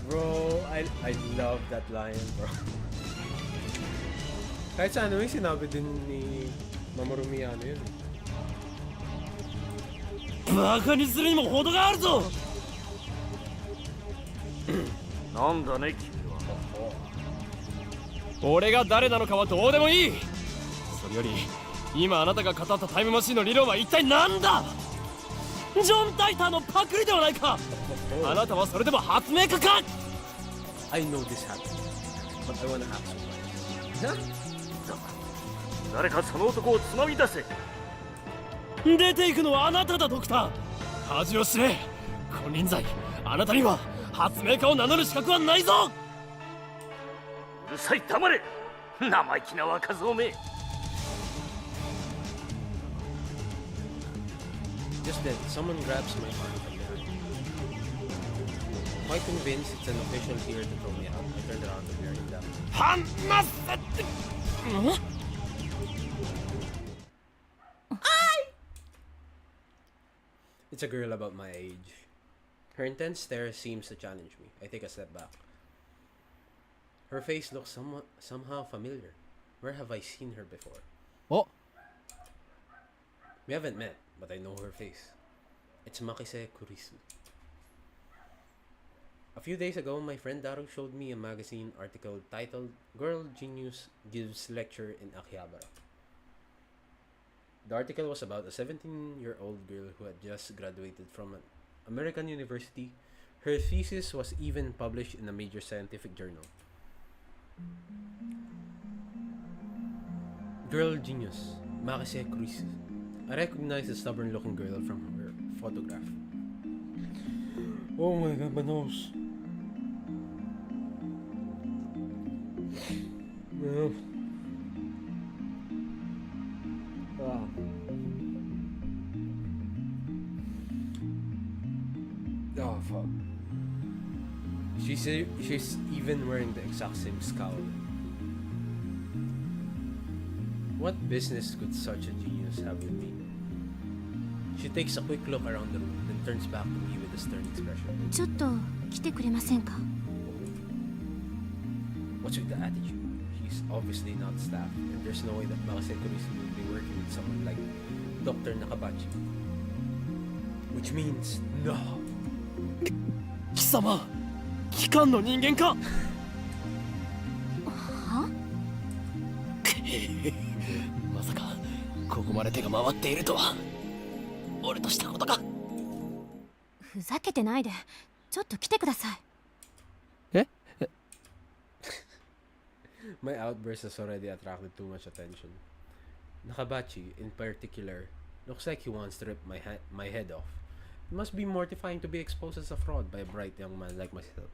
Bro, I love that line, bro. Kahit sa ano yung sinabi din ni Mamoru Miyano yun. バカにするにも程があるぞ。なんだね君は。俺が誰なのかはどうでもいい。それより今あなたが語ったタイムマシンの理論は一体何だ。ジョン・タイターのパクリではないか。あなたはそれでも発明家か。 I know this happened, but I wanna have some fun. 誰かその男をつまみ出せ。出ていくのはあなただドクター。恥を知れ。金輪際あなたには発明家を名乗る資格はないぞ。うるさい黙れ。生意気な若造め。 Just then, someone grabs my arm from behind. Quite convinced it's an official here to throw me out, I turned around to glare him down. 離せて。It's a girl about my age. Her intense stare seems to challenge me. I take a step back. Her face looks somehow familiar. Where have I seen her before? Oh. We haven't met, but I know her face. It's Makise Kurisu. A few days ago, my friend Daru showed me a magazine article titled Girl Genius Gives Lecture in Akihabara. The article was about a 17-year-old girl who had just graduated from an American university. Her thesis was even published in a major scientific journal. Girl Genius, Makise Kurisu. I recognized the stubborn-looking girl from her photograph. Oh my god, my nose. No. Wow. Oh fuck. She's even wearing the exact same scowl. What business could such a genius have with me? She takes a quick look around the room, then turns back to me with a stern expression. ちょっと来てくれませんか？ What's with the attitude? She's obviously not staff, and there's no way that Makise Kurisu will be working with someone like Dr. Nakabachi. Which means no. 貴様、機関の人間か。こまで手が回っているとは俺としたことか。ふざけてないで、ちょっと来てください。え My outburst has already attracted too much attention. Nakabachi, in particular, looks like he wants to rip my head off. It must be mortifying to be exposed as a fraud by a bright young man like myself.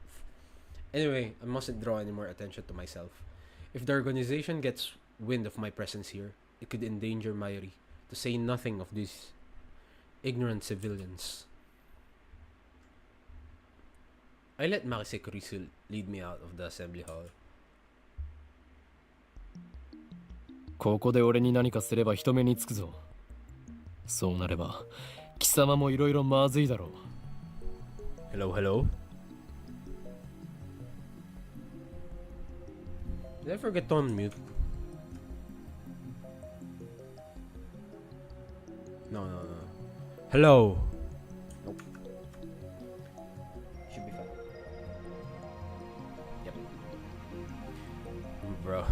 Anyway, I mustn't draw any more attention to myself. If the organization gets wind of my presence here, it could endanger Mayuri, to say nothing of these ignorant civilians. I let Makise Kurisu lead me out of the assembly hall. ここで俺に何かすれば人目につくぞ。そうなれば貴様もいろいろまずいだろう。 Hello, hello? Did I forget to unmute? No. Hello? Nope. Should be fine. Yep. Bro.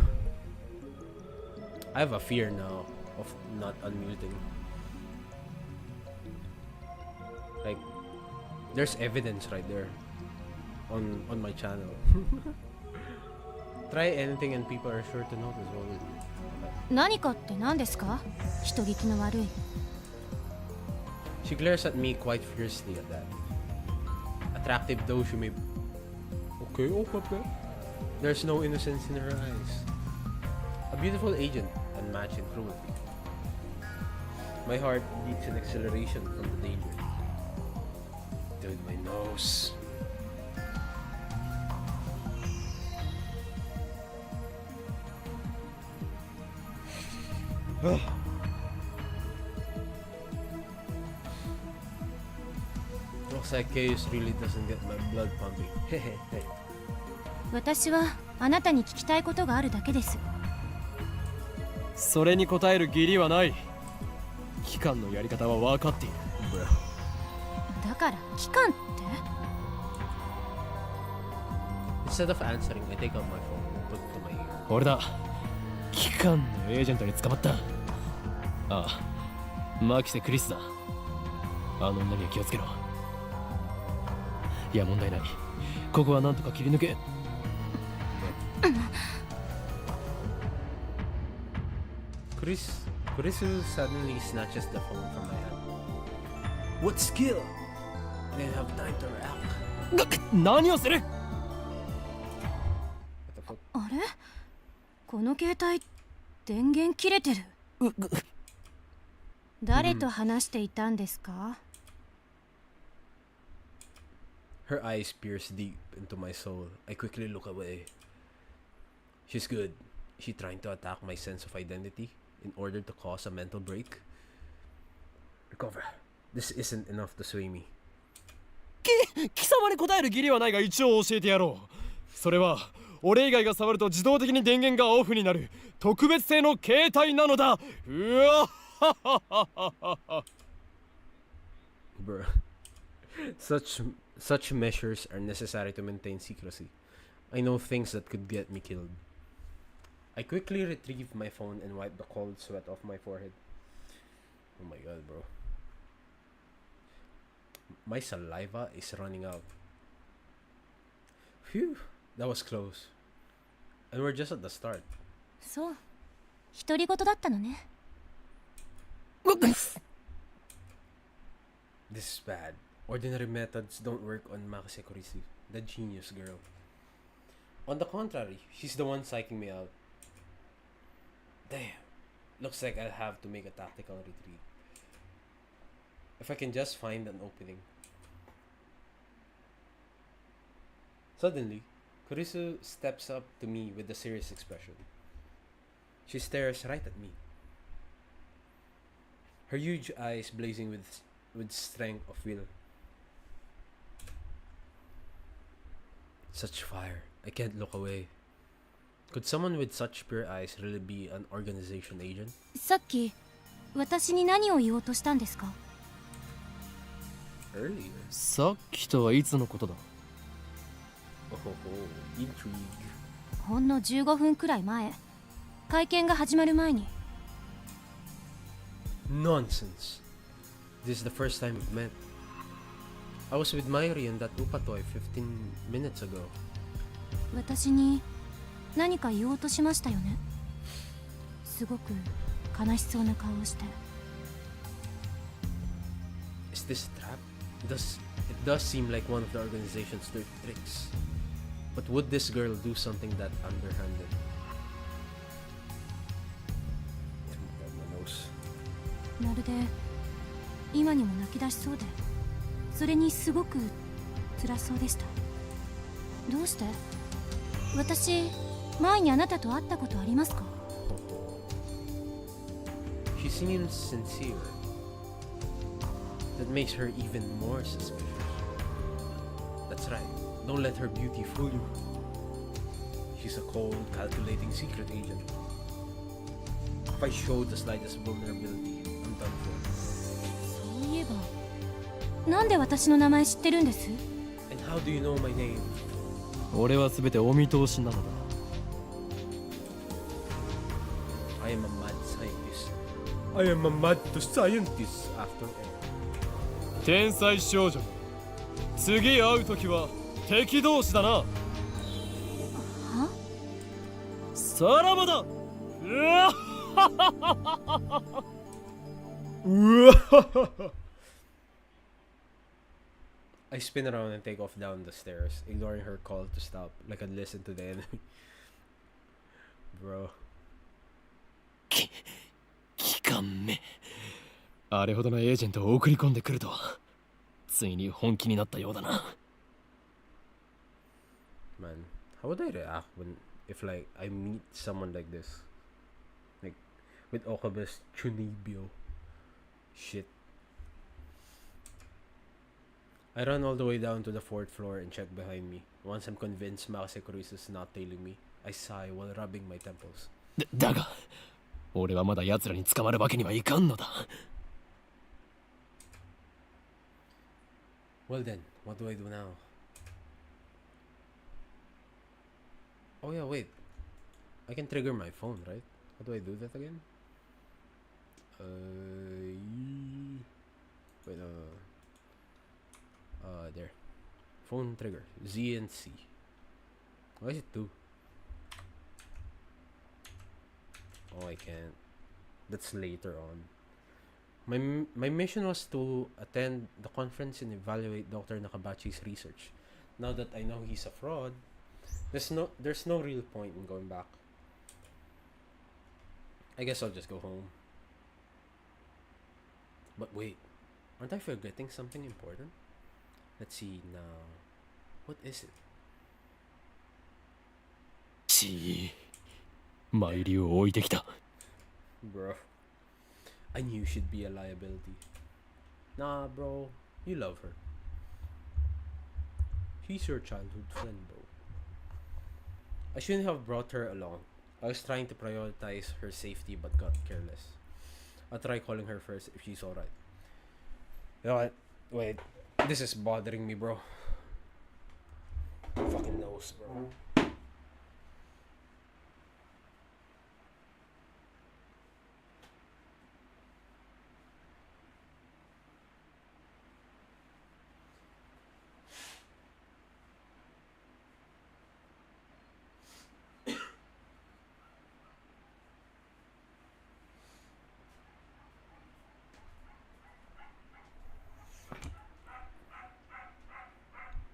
I have a fear now of not unmuting. Like, there's evidence right there on my channel. Try anything and people are sure to notice what we do. 何かって何ですか？人聞きの悪い。She glares at me quite fiercely at that. Attractive though she may... Okay. There's no innocence in her eyes. A beautiful agent, unmatched in cruelty. My heart beats in acceleration from the danger. Dude, my nose. Looks like chaos really doesn't get my blood pumping. 私はあなたに聞きたいことがあるだけです。それに答える義理はない。機関のやり方は分かっている。だから機関って？ Instead of answering, I take out my phone and put it to my ear. 俺だ。機関のエージェントに捕まった。ああ、マキセ・クリスだ。あの女には気をつけろ。いや、問題ない。ここはなんとか切り抜け。Kurisu suddenly snatches the phone from my hand. What skill? I didn't have time to react. 何をする？ What the fuck? あれ？この携帯電源切れてる。誰と話していたんですか？ Her eyes pierce deep into my soul. I quickly look away. She's good. Is she trying to attack my sense of identity in order to cause a mental break? Recover. This isn't enough to sway me. 貴様に答える義理はないが一応教えてやろう。それは俺以外が触ると自動的に電源がオフになる特別製の携帯なのだ。うわっBruh. Such measures are necessary to maintain secrecy. I know things that could get me killed. I quickly retrieve my phone and wipe the cold sweat off my forehead. Oh my god, bro. My saliva is running out. Phew, that was close. And we're just at the start. そう、独り言だったのね。This is bad. Ordinary methods don't work on Makise Kurisu, the genius girl. On the contrary, she's the one psyching me out. Damn. Looks like I'll have to make a tactical retreat. If I can just find an opening. Suddenly, Kurisu steps up to me with a serious expression. She stares right at me. Her huge eyes blazing with strength of will. Such fire. I can't look away. Could someone with such pure eyes really be an organization agent? さっき私に何を言おうとしたんですか？ Earlier. さっきとはいつのことだ？ Oh, intrigue. ほんの15分くらい前、会見が始まる前に。Nonsense. This is the first time we've met. I was with Mayuri and that upatoy 15 minutes ago. 私に何か言おうとしましたよね。すごく悲しそうな顔をして。Is this a trap? It does seem like one of the organization's dirty tricks. But would this girl do something that underhanded? My nose. まるで今にも泣き出しそうで、それにすごく辛そうでした。どうして？私、前にあなたと会ったことありますか？ She seems sincere. That makes her even more suspicious. That's right. Don't let her beauty fool you. She's a cold, calculating secret agent. If I show the slightest vulnerability, I'm done for. そういえば、なんで私の名前知ってるんです？ And how do you know my name? 俺は全てお見通しなのだ。I am a mad scientist. I am a mad scientist after all. 天才少女、次会う時は敵同士だな。は？さらばだ。うわI spin around and take off down the stairs, ignoring her call to stop, like I'd listen to the enemy. Bro. 機関目。あれほどのエージェントを送り込んでくるとは、ついに本気になったようだな。Man, how would I react if like I meet someone like this? Like with Okabe's Chunibyo shit. I run all the way down to the 4th floor and check behind me. Once I'm convinced Makase is not tailing me, I sigh while rubbing my temples. だが、俺はまだ奴らに捕まるわけにはいかんのだ。Well then, what do I do now? Oh yeah, wait. I can trigger my phone, right? How do I do that again? Wait, there. Phone trigger. Z and C. Why is it 2? Oh, I can't. That's later on. My mission was to attend the conference and evaluate Dr. Nakabachi's research. Now that I know he's a fraud, there's no real point in going back. I guess I'll just go home. But wait, aren't I forgetting something important? Let's see now. What is it? ちぃ、参りを置いてきた。Bro, I knew she'd be a liability. Nah, bro, you love her. She's your childhood friend, bro. I shouldn't have brought her along. I was trying to prioritize her safety but got careless. I'll try calling her first if she's alright. You know what? Wait, this is bothering me, bro. Fucking nose, bro.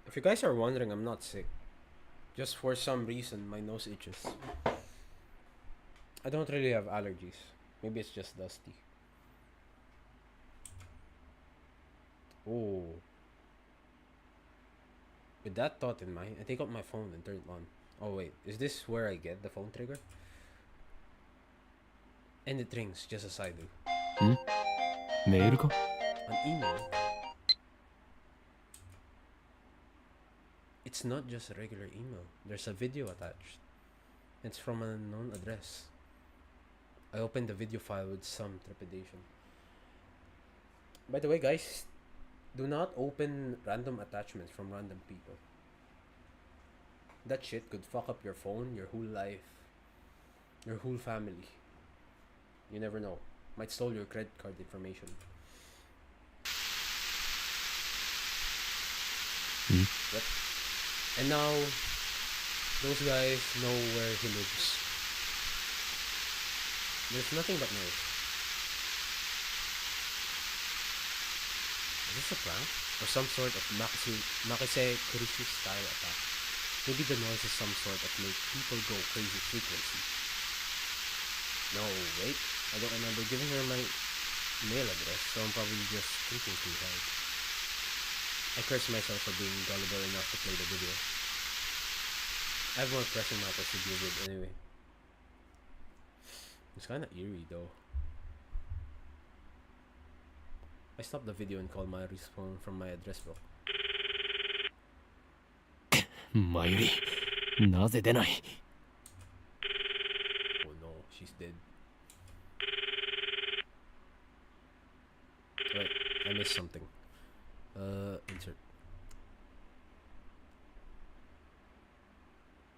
If you guys are wondering, I'm not sick. Just for some reason, my nose itches. I don't really have allergies. Maybe it's just dusty. Oh. With that thought in mind, I take out my phone and turn it on. Oh wait, is this where I get the phone trigger? And it rings just as I do. ん？メールか？ An email? It's not just a regular email. There's a video attached. It's from an unknown address. I opened the video file with some trepidation. By the way, guys, do not open random attachments from random people. That shit could fuck up your phone, your whole life, your whole family. You never know. Might stole your credit card information. Yep. And now, those guys know where he lives. There's nothing but noise. Is this a prank? Or some sort of Makise Kurisu style attack? Maybe the noise is some sort of make people go crazy frequency. No, wait. I don't remember giving her my mail address, so I'm probably just thinking too hard. I curse myself for being gullible enough to play the video. I have more pressing matters to deal with anyway. It's kinda eerie though. I stopped the video and called Mayuri's phone from my address book. マユリ、なぜ出ない？ Oh no, she's dead. Wait, I missed something. Insert.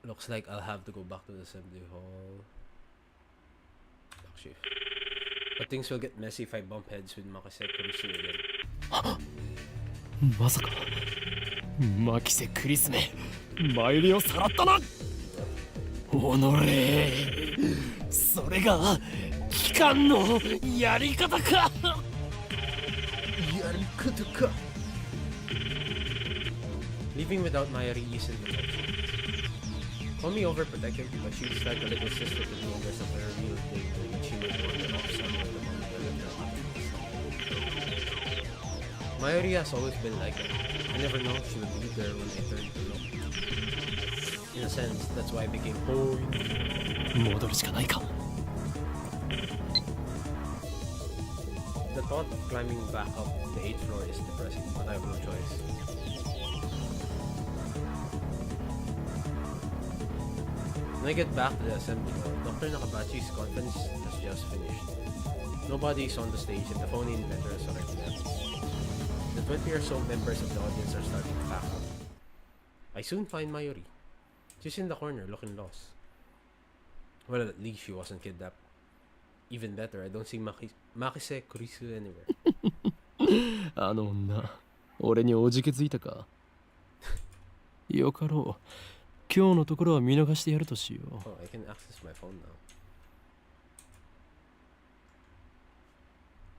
Looks like I'll have to go back to the assembly hall. Backshift. But things will get messy if I bump heads with Makise Kurisu again. まさかマキセクリスメマユリをさらったな。おのれ、それが機関のやり方か。Leaving without Mayuri isn't an option. Call me overprotective, but she's like a little sister to me, and there's a very real thing that she would want off somewhere among the Mayuri has always been like that. I never know she would be there when I turned to look. In a sense, that's why I became home. 戻るしかないか。 The thought of climbing back up the 8th floor is depressing, but I have no choice. When I get back to the assembly hall, Dr. Nakabachi's conference has just finished. Nobody is on the stage and the phony inventor has already left. The 20 or so members of the audience are starting to pack up. I soon find Mayuri. She's in the corner looking lost. Well, at least she wasn't kidnapped. Even better, I don't see Makise Kurisu anywhere. あの女、俺におじけづいたか。よかろう。今日のところは見逃してやるとしよう。Oh, I can access my phone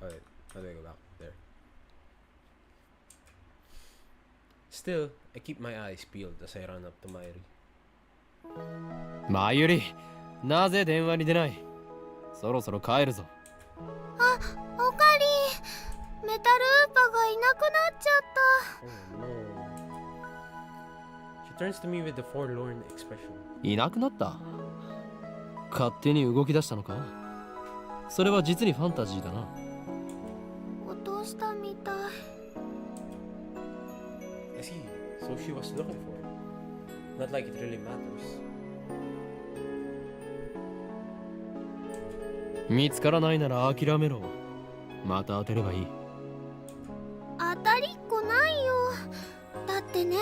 now. Alright, how do I go back? There. Still, I keep my eyes peeled as I run up to Mayuri. マユリ、なぜ電話に出ない？そろそろ帰るぞ。あ、おかり。メタルウーパがいなくなっちゃった。 Oh no. She turns to me with a forlorn expression. いなくなった？勝手に動き出したのか？それは実にファンタジーだな。落としたみたい。I see. So she was looking for it. Not like it really matters. 見つからないなら諦めろ。また当てればいい。当たりっこないよ。だってね、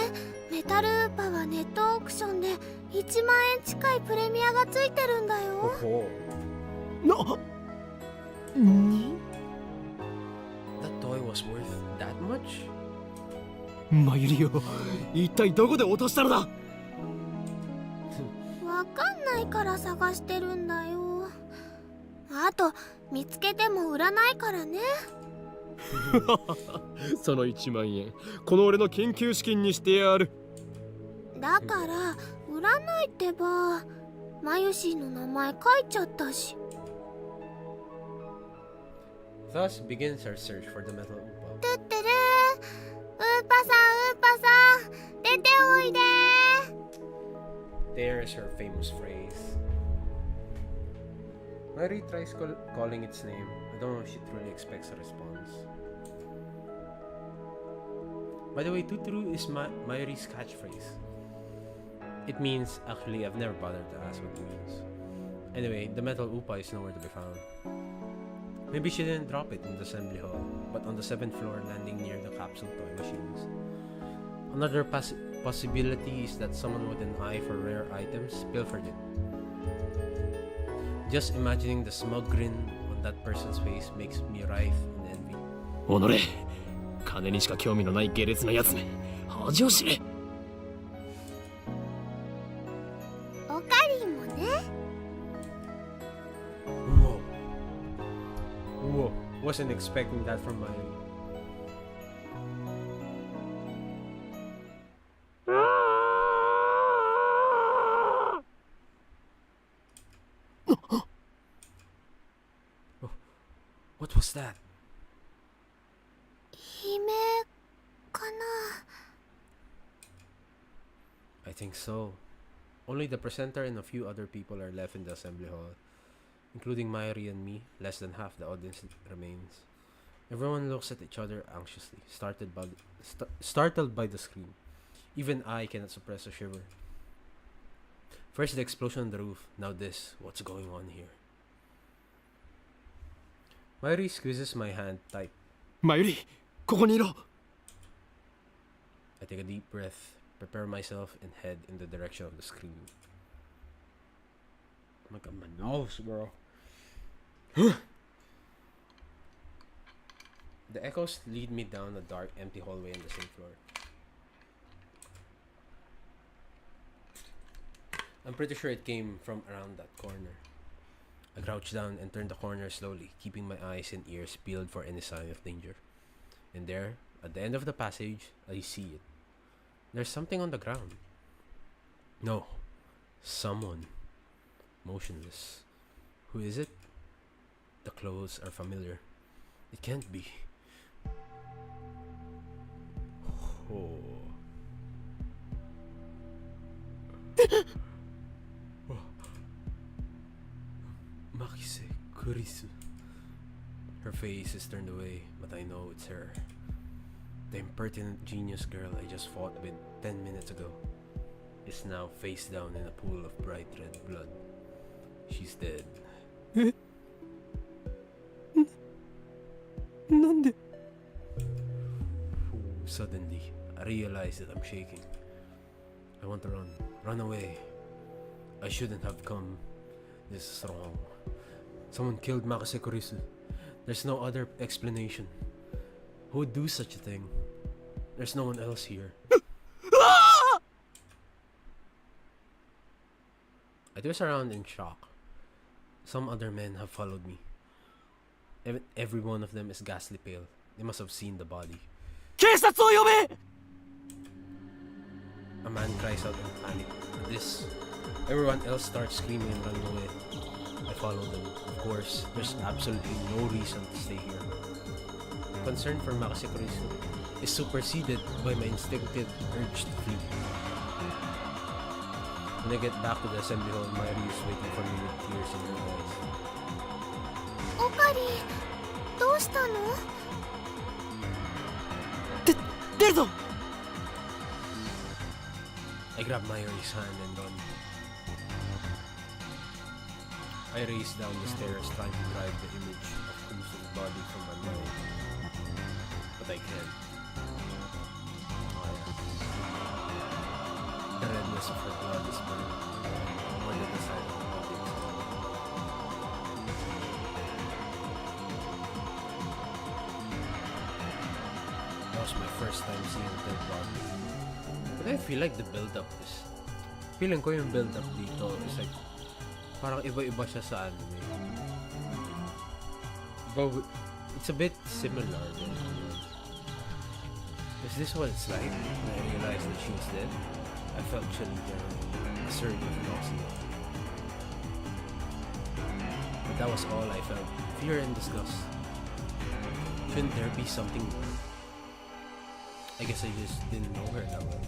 メタルウーパはネットオークションで1万円近いプレミアがついてるんだよ。 Oh. に That toy was worth that much? マユリよ、一体どこで落としたのだ？わかんないから探してるんだよ。あと見つけても売らないからね。その1万円、この俺の研究資金にしてやる。だから売らないってば。マユシーの名前書いちゃったし。 Thus begins our search for the metal upa. トゥットゥルー、ウーパさん出ておいで。 There's her famous phrase. Mayuri tries calling its name. I don't know if she truly expects a response. By the way, Tuturu is Mayuri's catchphrase. It means, actually, I've never bothered to ask what it means. Anyway, the metal upa is nowhere to be found. Maybe she didn't drop it in the assembly hall, but on the 7th floor landing near the capsule toy machines. Another possibility is that someone with an eye for rare items pilfered it. Just imagining the smug grin on on that person's face makes me writhe in envy. おのれ、金にしか興味のない下劣な奴め、恥を知れ。オカリンもね。Whoa. Wasn't expecting that from my... What was that? 悲鳴かな。 I think so. Only the presenter and a few other people are left in the assembly hall, including Mayuri and me. Less than half the audience remains. Everyone looks at each other anxiously, startled by the scream. Even I cannot suppress a shiver. First the explosion on the roof, now this. What's going on here? Mayuri squeezes my hand tight. マユリ、ここにいろ。 I take a deep breath, prepare myself, and head in the direction of the scream. Look at my nose, bro. The echoes lead me down a dark, empty hallway on the same floor. I'm pretty sure it came from around that corner. I crouch down and turn the corner slowly, keeping my eyes and ears peeled for any sign of danger. And there, at the end of the passage, I see it. There's something on the ground. No, someone. Motionless. Who is it? The clothes are familiar. It can't be. Oh. Makise Kurisu. Her face is turned away, but I know it's her. The impertinent genius girl I just fought with 10 minutes ago is now face down in a pool of bright red blood. She's dead. なんで。 Suddenly, I realize that I'm shaking. I want to run away. I shouldn't have come. This is wrong. Someone killed Makase Kurisu. There's no other explanation. Who would do such a thing? There's no one else here. I twist around in shock. Some other men have followed me. Every one of them is ghastly pale. They must have seen the body. 警察を呼べ。 A man cries out in panic. At this, everyone else starts screaming and running away. I follow them. Of course, there's absolutely no reason to stay here. Concern for Makase Kurisu is superseded by my instinctive urge to flee. When I get back to the assembly hall, Mayuri is waiting for me with tears in her eyes. オカリン、どうしたの？出るぞ。 I grab Mayuri's hand and run. I race down the stairs trying to drive the image of Kurisu's body from my mind. But I can't. The redness of her blood is burning more than the sight of her body itself. That was my first time seeing a dead body. But I feel like the build-up is... Feeling ko yung build-up dito is like... Parang iba-iba siya sa anime. But it's a bit similar then. Is this what it's like when I realized that she was dead? I felt chilly there, a surge of nausea. But that was all I felt. Fear and disgust. Shouldn't there be something more? I guess I just didn't know her that well.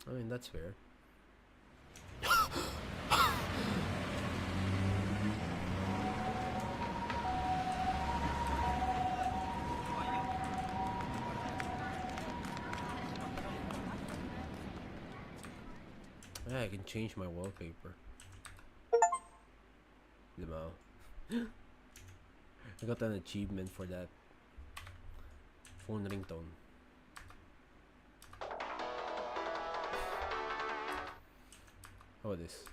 I mean, that's fair. Yeah, I can change my wallpaper. Diba? I got an achievement for that. Phone ringtone. How about this?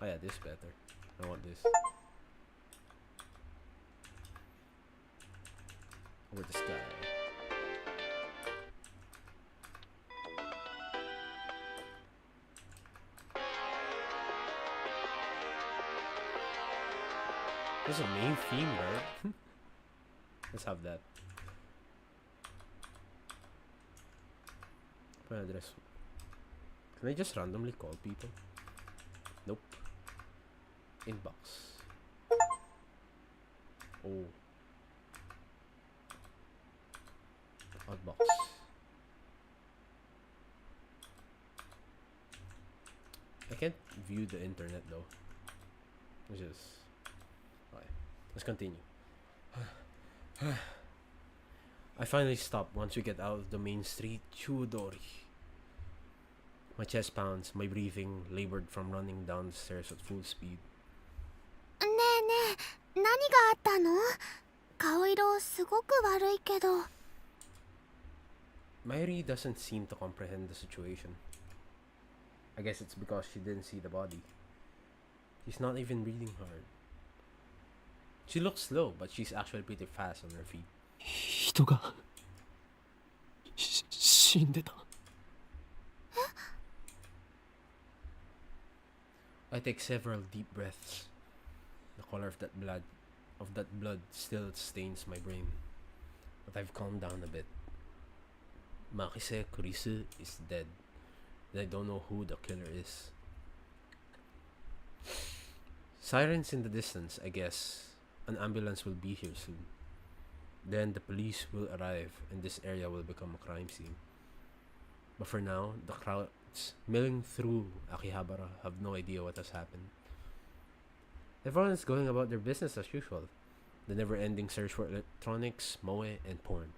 Oh yeah, this is better. I want this. Over the sky. There's a main theme, right? Let's have that. Address. Can I just randomly call people? Nope. Inbox. Oh. Outbox. I can't view the internet though. Which is... Okay. Let's continue. I finally stopped once we get out of the main street, Chudori. My chest pounds, my breathing labored from running down the stairs at full speed. ねえねえ、何があったの？顔色すごく悪いけど。Mayuri doesn't seem to comprehend the situation. I guess it's because she didn't see the body. She's not even breathing hard. She looks slow, but she's actually pretty fast on her feet. 人が死んでた。I take several deep breaths. The color of that blood still stains my brain. But I've calmed down a bit. Makise Kurisu is dead. And I don't know who the killer is. Sirens in the distance, I guess. An ambulance will be here soon. Then the police will arrive and this area will become a crime scene. But for now, the crowds milling through Akihabara have no idea what has happened. Everyone is going about their business as usual. The never-ending search for electronics, moe, and porn.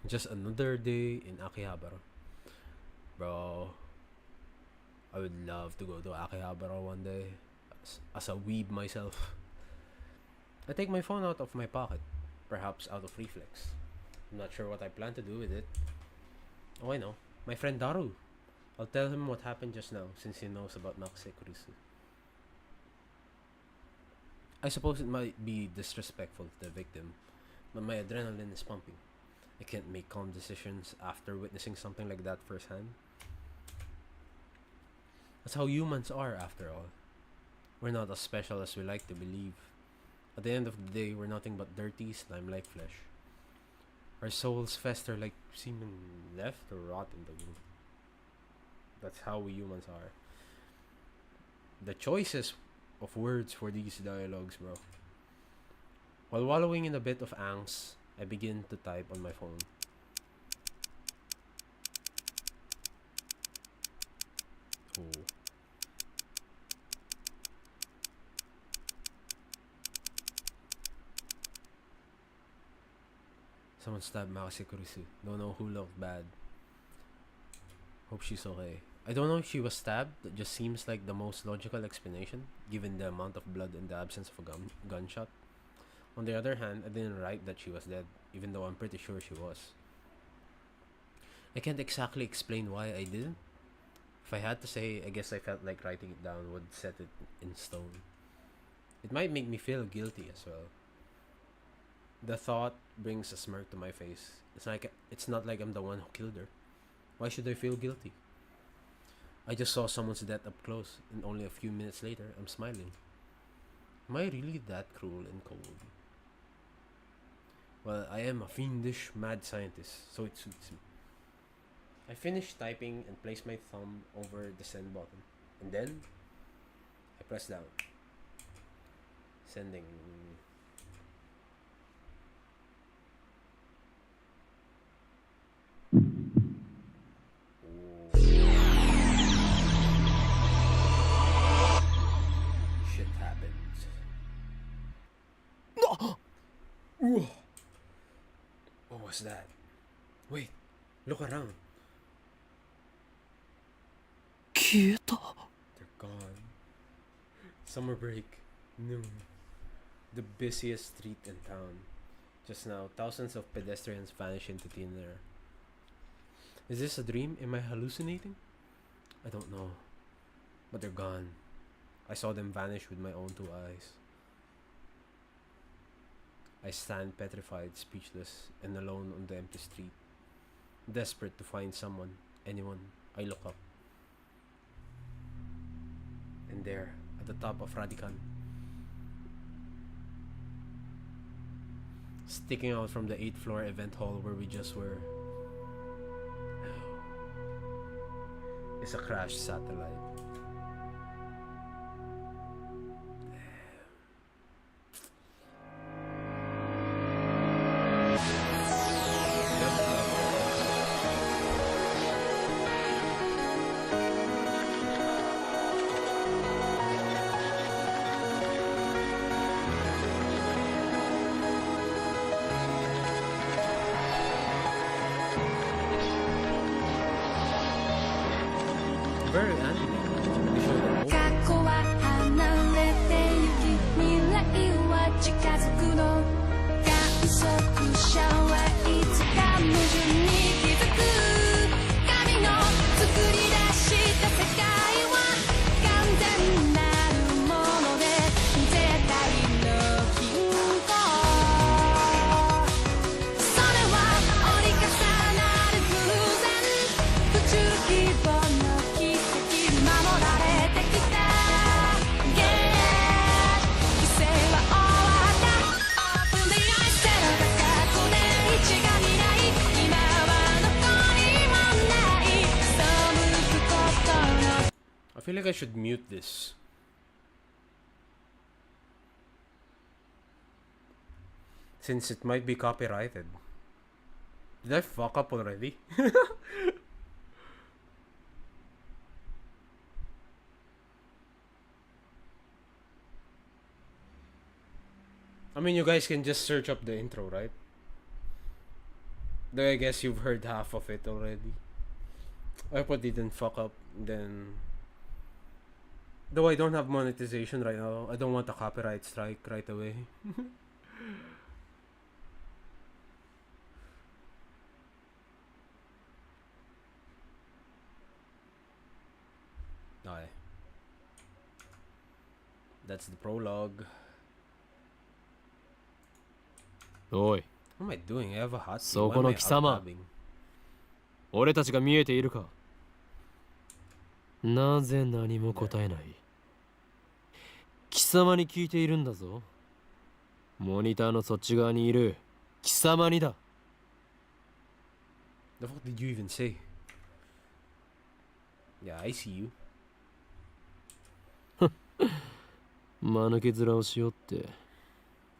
Just another day in Akihabara. Bro, I would love to go to Akihabara one day. As a weeb myself. I take my phone out of my pocket. Perhaps out of reflex. I'm not sure what I plan to do with it. Oh, I know. My friend Daru. I'll tell him what happened just now, since he knows about Makise Kurisu. I suppose it might be disrespectful to the victim, but my adrenaline is pumping. I can't make calm decisions after witnessing something like that firsthand. That's how humans are, after all. We're not as special as we like to believe. At the end of the day, we're nothing but dirty, slime-like flesh. Our souls fester like semen left or rot in the womb. That's how we humans are. The choices of words for these dialogues, bro. While wallowing in a bit of angst, I begin to type on my phone. Oh. Someone stabbed Makise Kurisu. Don't know who looked bad. Hope she's okay. I don't know if she was stabbed. That just seems like the most logical explanation, given the amount of blood and the absence of a gunshot. On the other hand, I didn't write that she was dead, even though I'm pretty sure she was. I can't exactly explain why I didn't. If I had to say, I guess I felt like writing it down would set it in stone. It might make me feel guilty as well. The thought brings a smirk to my face. It's not like I'm the one who killed her. Why should I feel guilty? I just saw someone's death up close, and only a few minutes later, I'm smiling. Am I really that cruel and cold? Well, I am a fiendish mad scientist, so it suits me. I finish typing and place my thumb over the send button, and then I press down. Sending. Shit happens. No! What was that? Wait, look around. 消えた。 They're gone. Summer break. Noon. The busiest street in town. Just now, thousands of pedestrians vanish into thin air. Is this a dream? Am I hallucinating? I don't know. But they're gone. I saw them vanish with my own 2 eyes. I stand petrified, speechless, and alone on the empty street. Desperate to find someone, anyone. I look up. And there, at the top of Radican, sticking out from the 8th floor event hall where we just were, is a crashed satellite. Very anime. They show the whole 過去は離れてゆき未来は近づくの観測者はいつか矛盾に気づく神の作り出した世界は完全なるもので絶対の均衡それは折り重なる偶然宇宙規模の奇跡守られてきたゲー規制は終わった Open the eyes ゼロが過去で1が未来今はどこにもない背くことの I feel like I should mute this. Since it might be copyrighted. Did I fuck up already? I mean, you guys can just search up the intro, right? Though I guess you've heard half of it already. I hope I didn't fuck up. Then, though I don't have monetization right now, I don't want a copyright strike right away. Okay. That's the prologue. おい、 What am I doing? I have a hot seat. そ Why こ am の I 貴様 out-tabbing? 俺たちが見えているか。なぜ何も答えない。貴様に聞いているんだぞ。モニターのそっち側にいる貴様にだ。 The fuck did you even say? Yeah, I see you. 間抜け面をしよって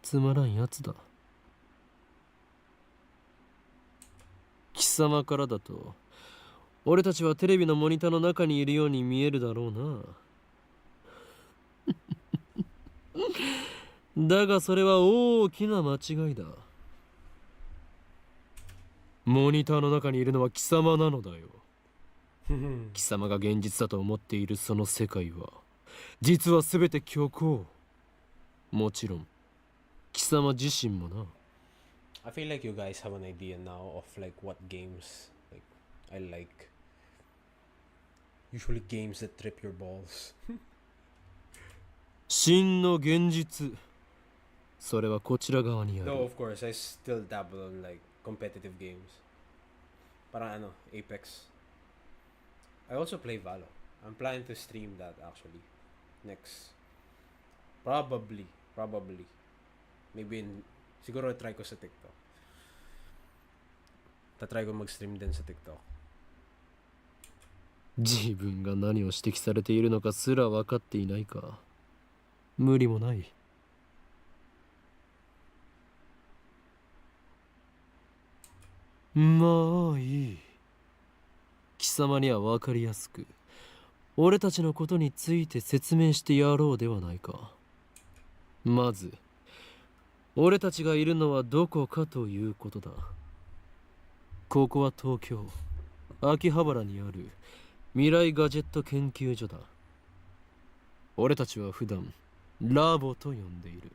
つまらんやつだ。貴様からだと俺たちはテレビのモニターの中にいるように見えるだろうな。だがそれは大きな間違いだ。モニターの中にいるのは貴様なのだよ。貴様が現実だと思っているその世界は実は全て虚構。もちろん貴様自身もな。I feel like you guys have an idea now of like what games like I like. Usually games that trip your balls. 真の現実。それはこちら側にあ Though る。 of course I still dabble in like competitive games. Para ano, Apex. I also play Valo. I'm planning to stream that actually. Next. Probably. Maybe in siguro try ko sa TikTok. Tatry ko mag-stream din sa TikTok. 自分が何を指摘されているのかすら分かっていないか。無理もない。まあいい。貴様には分かりやすく俺たちのことについて説明してやろうではないか。まず俺たちがいるのはどこかということだ。ここは東京秋葉原にある未来ガジェット研究所だ。俺たちは普段ラボと呼んでいる。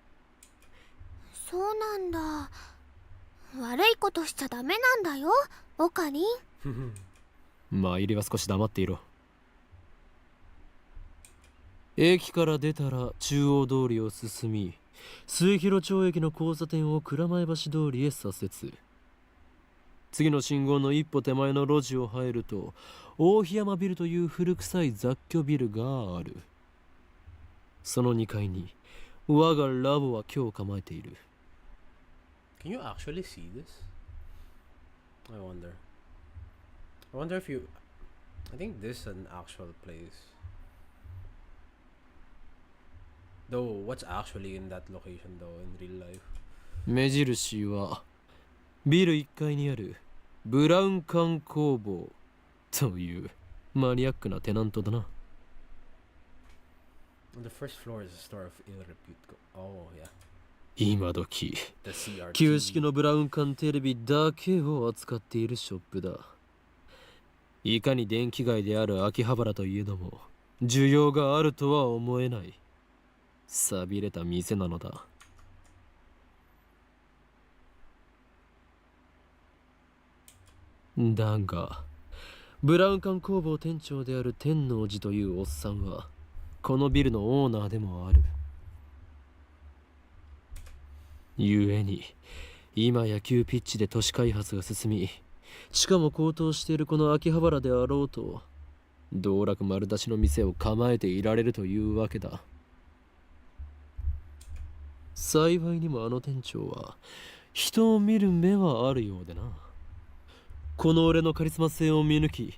そうなんだ。悪いことしちゃダメなんだよ、オカリン。まあ入りは少し黙っていろ。駅から出たら中央通りを進み、末広町駅の交差点を蔵前橋通りへ左折。次の信号の一歩手前の路地を入ると、大檜山ビルという古臭い雑居ビルがある。その2階に我がラボは今日構えている。 Can you actually see this? I wonder. I wonder if you... I think this is an actual place. Though, what's actually in that location though, in real life? 目印はビル1階にあるブラウン管工房というマニアックなテナントだな。 On the first floor is a store of ill repute. Oh, yeah. 今時 The CRT. 旧式のブラウン管テレビだけを扱っているショップだ。いかに電気街である秋葉原といえども需要があるとは思えない。寂れた店なのだ。だがブラウン管工房店長である天王寺というおっさんはこのビルのオーナーでもある。ゆえに今野球ピッチで都市開発が進み、しかも高騰しているこの秋葉原であろうと道楽丸出しの店を構えていられるというわけだ。幸いにもあの店長は人を見る目はあるようでな。この俺のカリスマ性を見抜き、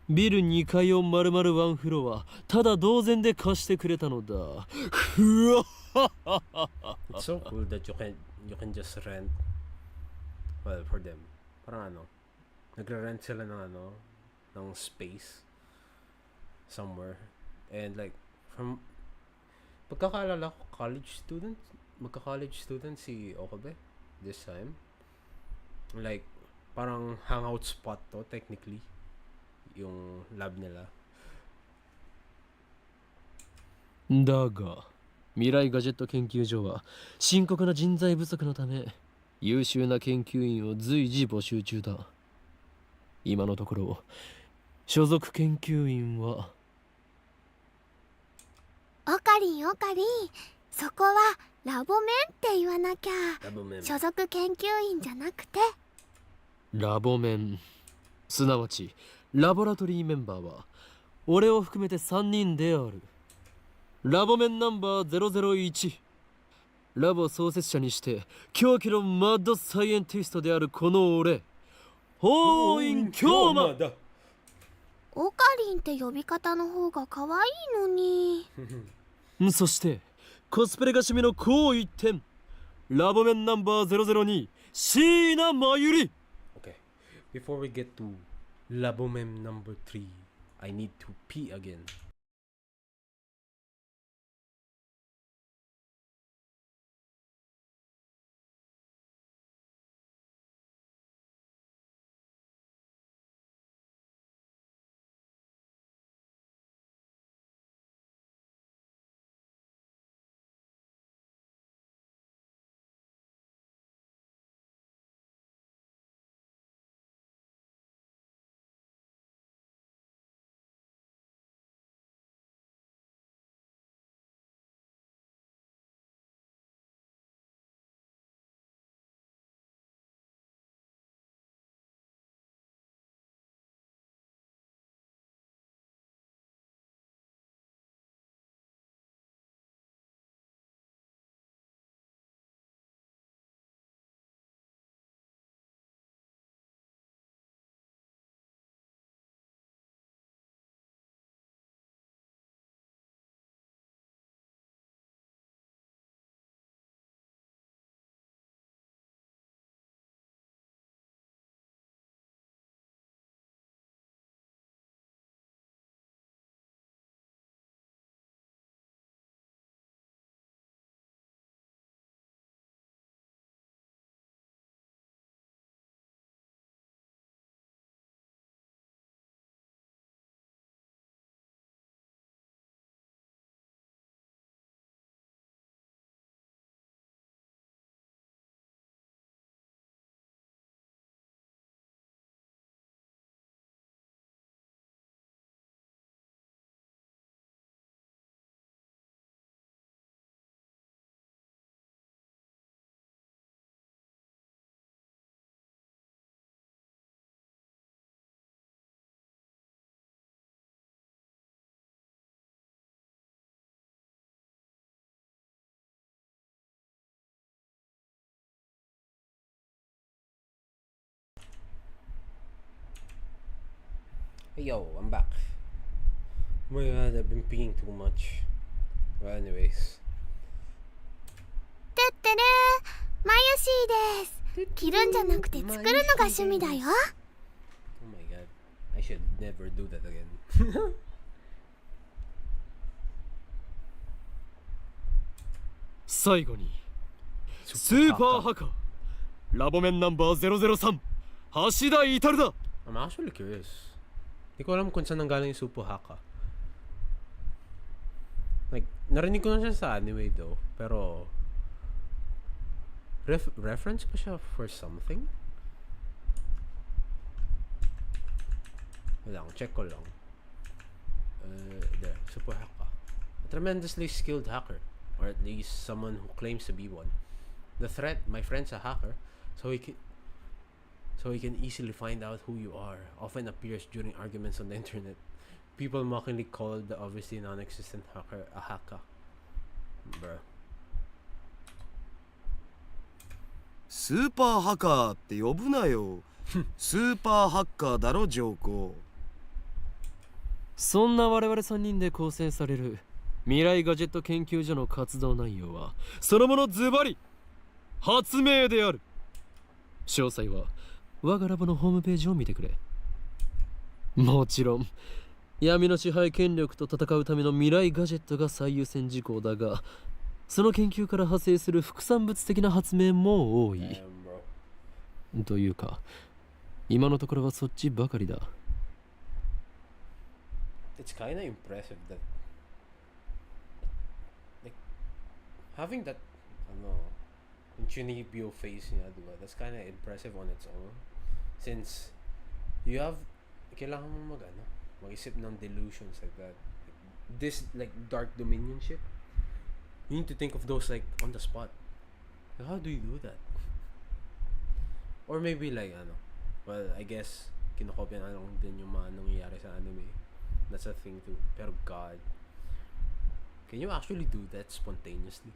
ビル2階を丸々ワンフロアただ同然で貸してくれたのだ。ふわっ It's so cool that you can just rent, well, for them. Parang ano, nagre-rent sila ng space somewhere. And like, from pagkakaalala ko, magka-college student si Okabe this time. Like, parang hangout spot to technically, yung lab nila. だが未来ガジェット研究所は深刻な人材不足のため優秀な研究員を随時募集中だ。今のところ所属研究員はオカリンオカリン、そこはラボメンって言わなきゃ。ラボメン所属研究員じゃなくてラボメン、すなわちラボラトリーメンバーは俺を含めて3人である。ラボメンナンバー001、ラボ創設者にして狂気のマッドサイエンティストであるこの俺、法院京馬だ。オカリンって呼び方の方が可愛いのに。そしてコスプレが趣味の高一点、ラボメンナンバー002、椎名真由里。 Okay, before we get to Labomem number 3, I need to pee again. Hey yo, I'm back. Oh my god, I've been peeing too much. Well, anyways. てってるー、マユシーです。着るんじゃなくて作るのが趣味だよ。Oh my god, I should never do that again. 最後にスーパーハカラボメンナンバー003橋田至だ。 I'm actually curious. Hindi ko alam kung saan nanggaling yung Supo Haka. Like, narinig ko na siya sa anime though, pero reference pa siya for something? Wala, check ko lang. There, Supo Haka. A tremendously skilled hacker, or at least someone who claims to be one. The threat, my friend's a hacker, so he can easily find out who you are, often appears during arguments on the internet. People mockingly call the obviously non-existent hacker a haka. Bruh. スーパーハカーって呼ぶなよ。スーパーハッカーだろ上皇。そんな我々3人で構成される未来ガジェット研究所の活動内容はそのものズバリ発明である。詳細は我がラボのホームページを見てくれ。もちろん闇の支配権力と戦うための未来ガジェットが最優先事項だが、その研究から派生する副産物的な発明も多い。というか今のところはそっちばかりだ。It's kinda impressive that, like, having that, Chunibyo face niya, diba? That's kinda impressive on its own. Since you have, kailangan mo mag-isip ng delusions like that. This, like, dark dominion shit, you need to think of those, like, on the spot. Like, how do you do that? Or maybe, like, well, I guess, kinokopya na lang din yung mga nangyayari sa anime. That's a thing too. Pero God, can you actually do that spontaneously?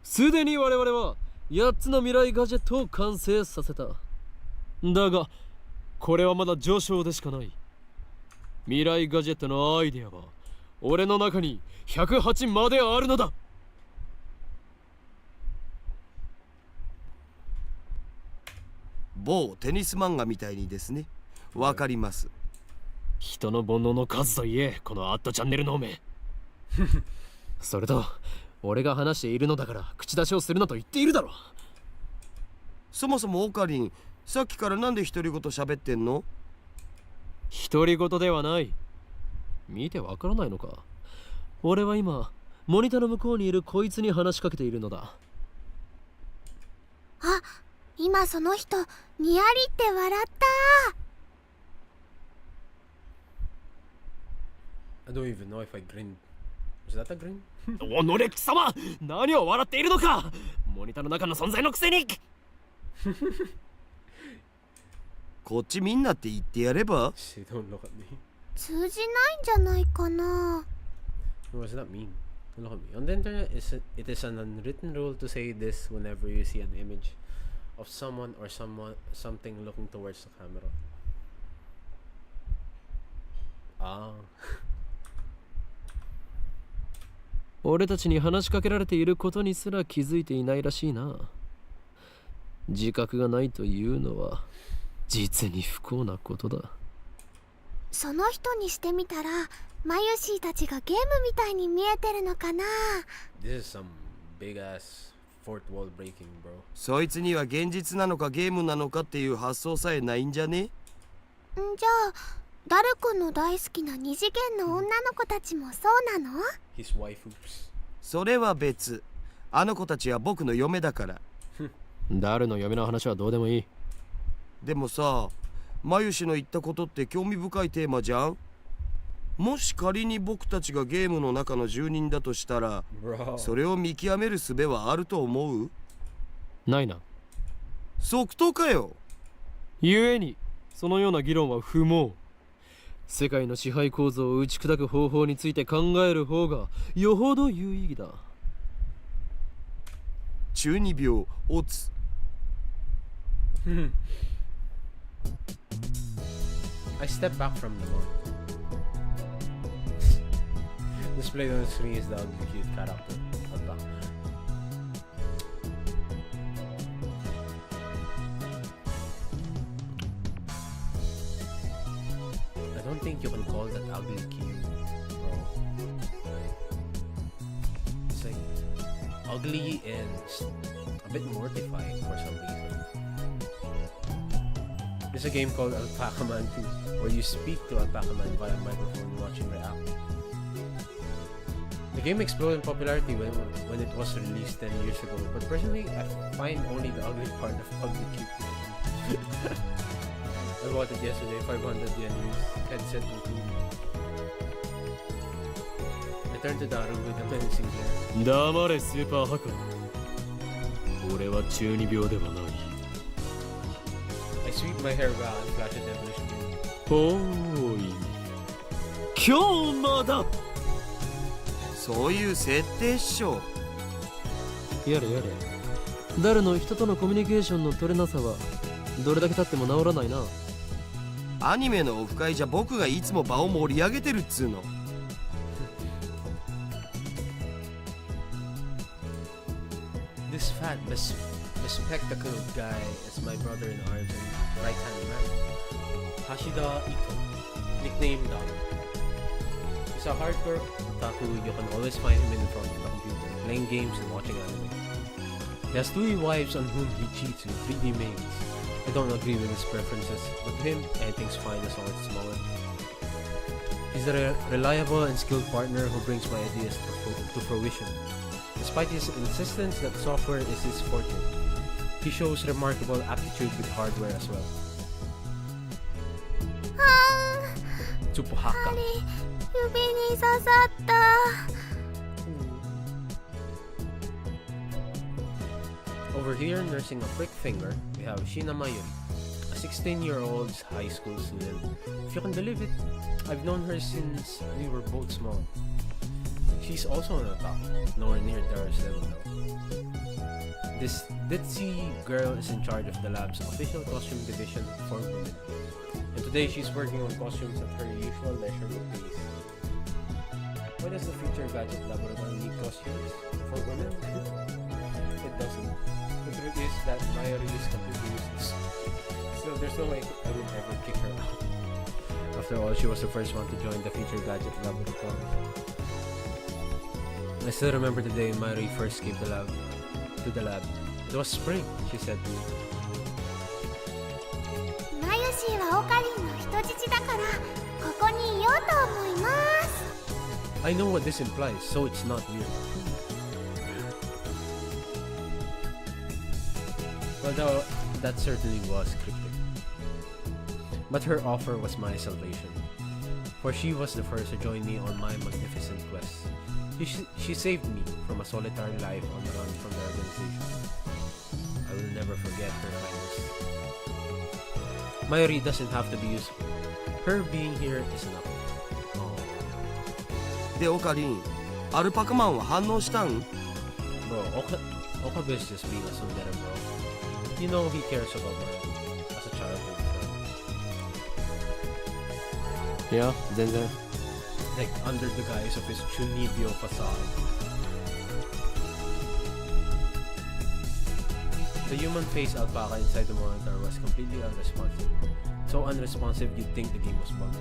すでに我々は8つの未来ガジェットを完成させた。だがこれはまだ序章でしかない。未来ガジェットのアイデアは俺の中に108まであるのだ。某テニス漫画みたいにですね。わかります。人の煩悩の数といえこのアットチャンネルのめそれと俺が話しているのだから口出しをするなと言っているだろ。そもそもオカリン、さっきからなんで独り言喋ってんの？独り言ではない。見てわからないのか。俺は今モニターの向こうにいるこいつに話しかけているのだ。あ、今その人にやりって笑った。I don't even know if I grinned. Was that a grin? おのれ貴様、何を笑っているのか。モニターの中の存在のくせに。こっちみんなって言ってやれば。 Shit, don't look at me. 通じないんじゃないかな。What does that mean? Don't look at me. On the internet, it is an unwritten rule to say this whenever you see an image of someone or something looking towards the camera. Ah. 俺たちに話しかけられていることにすら気づいていないらしいな。自覚がないというのは実に不幸なことだ。その人にしてみたらマユシーたちがゲームみたいに見えてるのかな。 This is some big ass fourth wall breaking, bro. そいつには現実なのかゲームなのかっていう発想さえないんじゃね？んじゃあダル君の大好きな二次元の女の子たちもそうなの？ His waifus. それは別。あの子たちは僕の嫁だから。ダルの嫁の話はどうでもいい。でもさ、マユシの言ったことって興味深いテーマじゃん。もし仮に僕たちがゲームの中の住人だとしたら、それを見極める術はあると思う？ないな。即答かよ。故にそのような議論は不毛。世界の支配構造を打ち砕く方法について考える方がよほど有意義だ。中二病オツ。I step back from the one. Displayed on the screen is the ugly cute character. Alpaca. I don't think you can call that ugly cute, bro. It's like ugly and a bit mortifying for some reason. There's a game called Alpaca Man 2 where you speak to Alpaca Man via microphone and watch him react. The game exploded in popularity when it was released 10 years ago, but personally I find only the ugly part of ugly cute. I bought it yesterday, 500 yen used, headset included. I turned to Daru with a menacing glare. 黙れスーパーハカ。俺は中二病ではない。 I sweep my hair back and flash a devilish grin. おーい。今日まだ。そういう設定っしょ。やれやれ。ダルの人とのコミュニケーションの取れなさはどれだけ経っても治らないな。アニメのオフ会じゃ僕がいつも場を盛り上げてるっつうの。This fat, bespectacled guy is my brother in arms and right-hand man, Hashida Ito, nicknamed Daru. He's a hardcore otaku. You can always find him in front of the computer, playing games and watching anime. He has 2 wives on whom he cheats with 3D maids. I don't agree with his preferences, but to him, anything's fine as long as it's smaller. He's a reliable and skilled partner who brings my ideas to fruition. Despite his insistence that software is his forte, he shows remarkable aptitude with hardware as well. Tsupuhaka. 指に刺さった。 Over here, nursing a prick finger, we have Shina Mayuri, a 16-year-old high school student. If you can believe it, I've known her since we were both small. She's also an otaku, nowhere near Dara's level though. This ditzy girl is in charge of the lab's official costume division for women. And today she's working on costumes at her usual leisurely pace. Why does the future gadget laboratory need costumes for women? It doesn't. The truth is that Mayuri is completely useless. So there's no way I would ever kick her out. After all, she was the first one to join the future gadget laboratory. I still remember the day Mayuri first came to the lab. It was spring, she said to me. マユシーはオカリンの人質だからここにいようと思います。 I know what this implies, so it's not weird. Well, that certainly was cryptic. But her offer was my salvation, for she was the first to join me on my magnificent quest. She saved me from a solitary life on the run from the organization. I will never forget her kindness. Mayuri doesn't have to be useful. Her being here is enough. Oh. でオカリン、アルパカマンは反応したん？ Bro, Okabe's just being a tsundere, bro. You know he cares about Mayuri as a childhood friend. いや、全然。 Like under the guise of his Chunibyo facade. The human face alpaca inside the monitor was completely unresponsive. So unresponsive you'd think the game was bugged.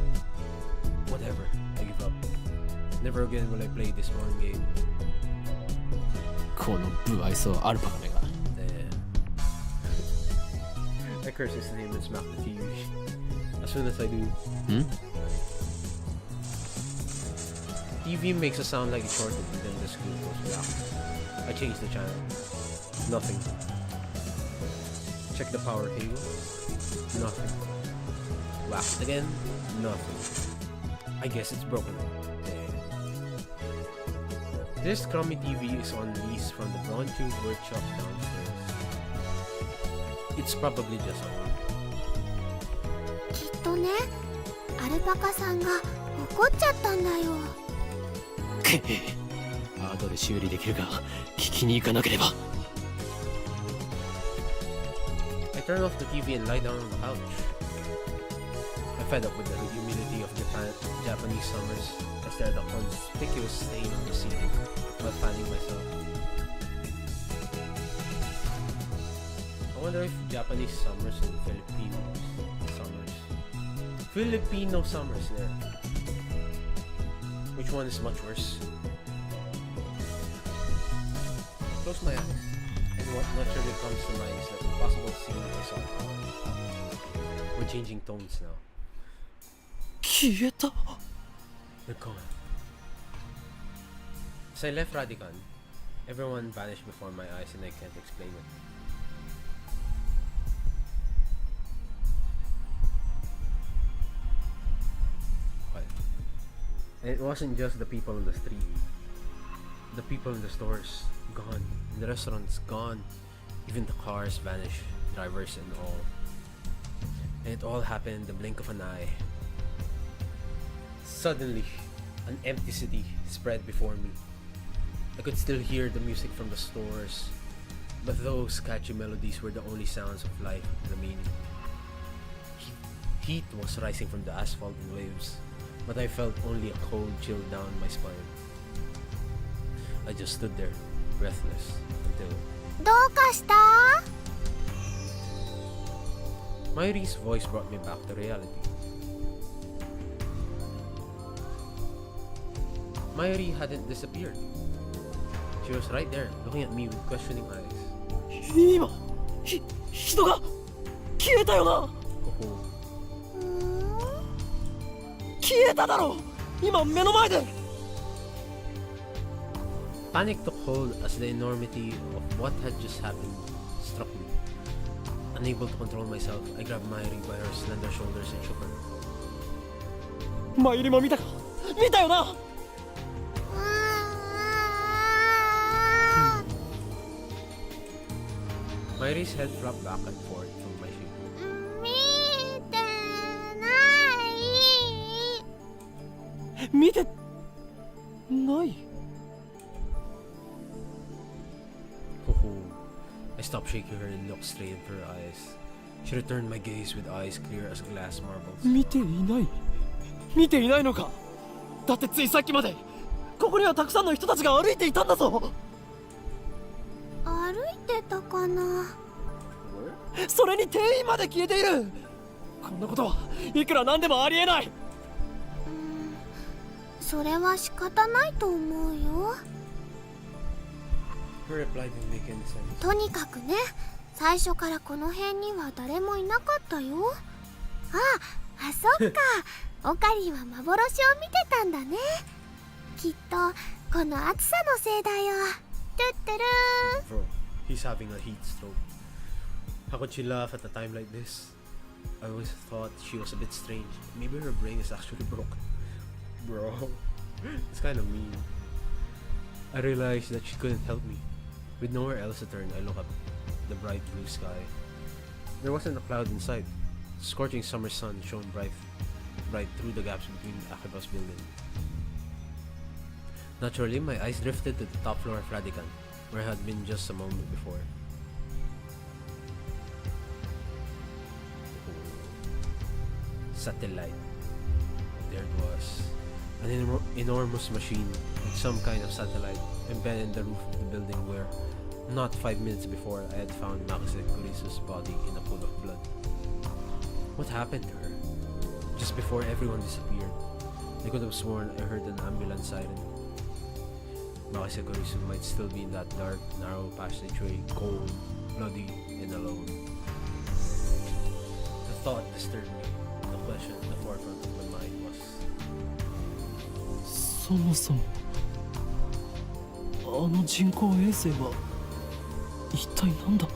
Whatever, I give up. Never again will I play this one game. この不愛想アルパカめが。I curse his name and smack the TV. As soon as I do. TV makes a sound like it shorted and then the screen goes black. I changed the channel. Nothing. Check the power cable. Nothing. Whack it again. Nothing. I guess it's broken. This crummy TV is on lease from the Brown Tube workshop downstairs. It's probably just old. きっとね、アルパカさんが怒っちゃったんだよ。後で修理できるが聞きに行かなければ。I turn off the TV and lie down on the couch. I fed up with the humidity of Japanese summers. I stared at a conspicuous stain on the ceiling while fanning myself. I wonder if Japanese summers and Filipino summers. Filipino summers there. Which one is much worse? Close my eyes, and what naturally comes to mind is that impossible scene I saw. We're changing tones now. 消えた。 They're gone. As I left Radican, everyone vanished before my eyes and I can't explain it. Quiet. And it wasn't just the people on the street. The people in the stores, gone. And the restaurants, gone. Even the cars vanished, drivers and all. And it all happened in the blink of an eye. Suddenly, an empty city spread before me. I could still hear the music from the stores, but those catchy melodies were the only sounds of life remaining. Heat was rising from the asphalt in waves, but I felt only a cold chill down my spine. I just stood there, breathless, until どうかした？ Mayuri's voice brought me back to reality. Mayuri hadn't disappeared. She was right there, looking at me with questioning eyes. 今、人が消えたよな。 Oh, 消えただろ。今目の前で。 Panic took hold as the enormity of what had just happened struck me. Unable to control myself, I grabbed Mayuri by her slender shoulders and shook her. マユリも見たか。見たよな。 Mayuri's head flopped back and forth from my shape. 見てない。見てない。 I stopped shaking her and looked straight into her eyes. She returned my gaze with eyes clear as glass marbles. 見ていない。見ていないのか。だってついさっきまでここにはたくさんの人たちが歩いていたんだぞ。歩いてたかな。それに店員まで消えている。こんなことはいくらなんでもありえない。それは仕方ないと思うよ。 Her reply didn't make any sense. とにかくね、最初からこの辺には誰もいなかったよ。あ、そっか。オカリンは幻を見てたんだね。きっとこの暑さのせいだよ。トゥットゥルー。 Bro, he's having a heat stroke. How could she laugh at a time like this? I always thought she was a bit strange. Maybe her brain is actually broken. Bro, it's kind of mean. I realized that she couldn't help me. With nowhere else to turn, I looked up the bright blue sky. There wasn't a cloud in sight. The scorching summer sun shone bright through the gaps between Akiba's building. Naturally, my eyes drifted to the top floor of Radican, where I had been just a moment before. Satellite. There it was. An enormous machine with some kind of satellite embedded in the roof of the building where, not 5 minutes before, I had found Makise Kurisu's body in a pool of blood. What happened to her? Just before everyone disappeared, I could have sworn I heard an ambulance siren. Makise Kurisu might still be in that dark, narrow passageway, cold, bloody, and alone. The thought disturbed me. The question at the forefront of my mind was, そもそもあの人工衛星は一体何だ。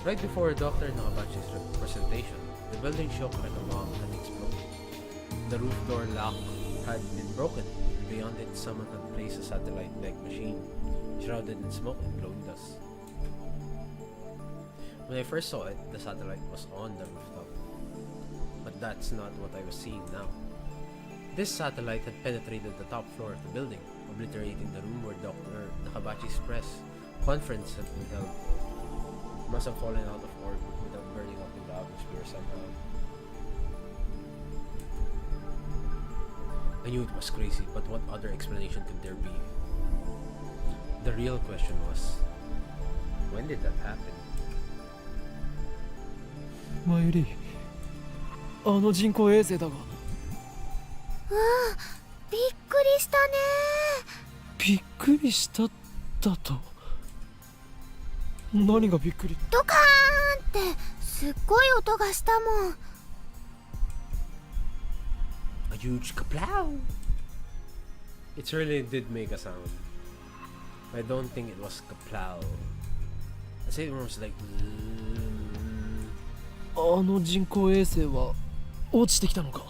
Right before Dr. Nakabachi's presentation, the building shook like a bomb had exploded. The roof door lock had been broken, and beyond it someone had placed a satellite-like machine, shrouded in smoke and glowing dust. When I first saw it, the satellite was on the rooftop. But that's not what I was seeing now. This satellite had penetrated the top floor of the building, obliterating the room where Dr. Nakabachi's press conference had been held. It must have fallen out of orbit without burning up in lava. atmosphere somehow. I knew it was crazy, but what other explanation could there be? The real question was, when did that happen? マユリ、あの人工衛星だが。びっくりしたね。びっくりしただと。何がびっくり。ドカーンってすっごい音がしたもん。A huge kaplow! It certainly did make a sound. I don't think it was kaplow. I say it was like... あの人工衛星は落ちてきたのか。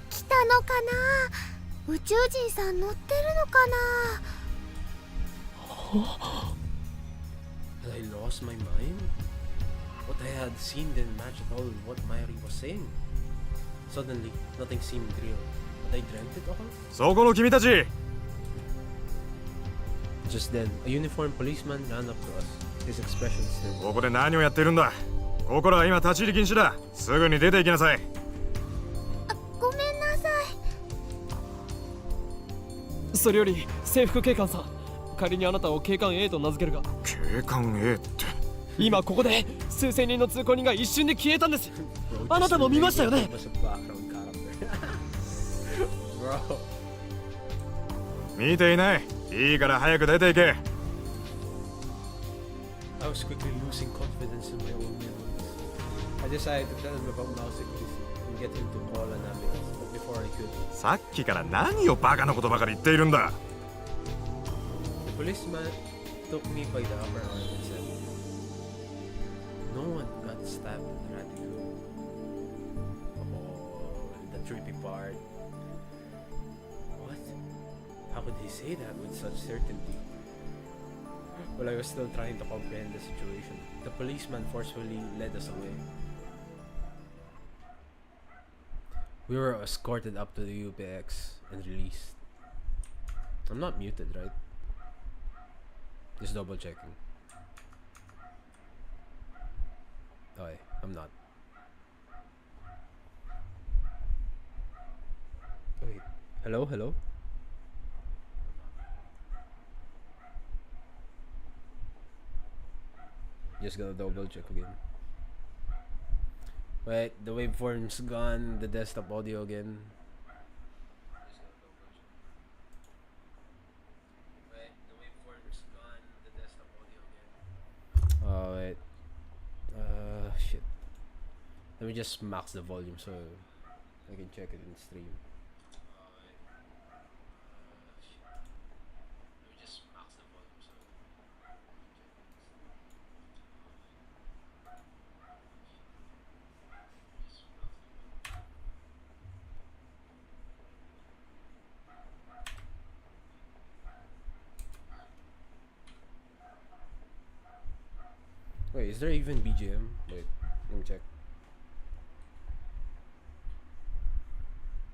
来たのかな。宇宙人さん乗ってるのかな。Had I lost my mind? What I had seen didn't match at all with what Mayuri was saying. Suddenly, nothing seemed real. Had I dreamt it all? そこの君たち Just then, a uniformed policeman ran up to us. His expression still. ここで何をやってるんだ。ここらは今立ち入り禁止だ。すぐに出て行きなさい。ごめんなさい。それより制服警官さん、仮にあなたを警官 A と名付けるが。警官 A って。今ここで数千人の通行人が一瞬で消えたんです。あなたも見ましたよね。見ていない。いいから早く出て行け。I was quickly losing confidence in my own memories. I decided to tell him about Nausicaa and get him to call an ambulance, but before I could, さっきから何をバカなことばかり言っているんだ。 the policeman took me by the upper arm and said, "No one got stabbed in Radical." Oh, the trippy part. What? How could he say that with such certainty? Well, I was still trying to comprehend the situation. The policeman forcefully led us away. We were escorted up to the UPX and released. I'm not muted, right? Just double checking. Okay, I'm not. Wait. Hello? Hello? Just gonna double check again. Wait, the waveform's gone, the desktop audio again. Wait, the waveform's gone, the desktop audio again. Oh wait. Shit. Let me just max the volume so I can check it in stream. Wait, is there even BGM? Wait, let me check.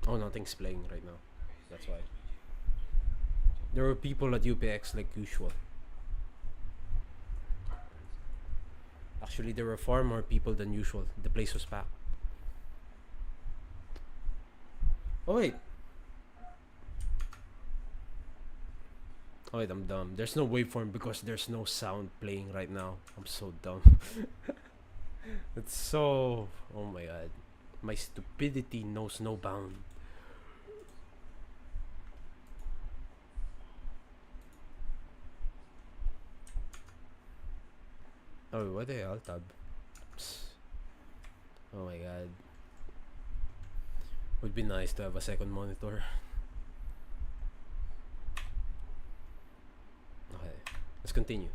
Oh, nothing's playing right now. That's why. There were people at UPX like usual. Actually, there were far more people than usual. The place was packed. Oh wait. Oh wait, I'm dumb. There's no waveform because there's no sound playing right now. I'm so dumb. It's so... Oh my god. My stupidity knows no bound. Oh, what the hell, tab? Oh my god. Would be nice to have a second monitor. Okay, let's continue.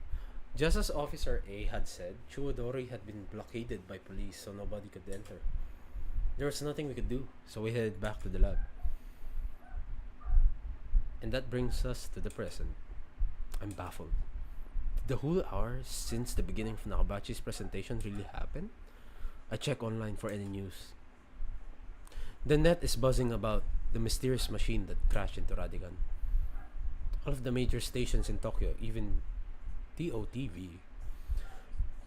Just as Officer A had said, Chuodori had been blockaded by police so nobody could enter. There was nothing we could do, so we headed back to the lab. And that brings us to the present. I'm baffled. Did the whole hour since the beginning of Nakabachi's presentation really happen? I check online for any news. The net is buzzing about the mysterious machine that crashed into Radigan. All of the major stations in Tokyo, even TOTV,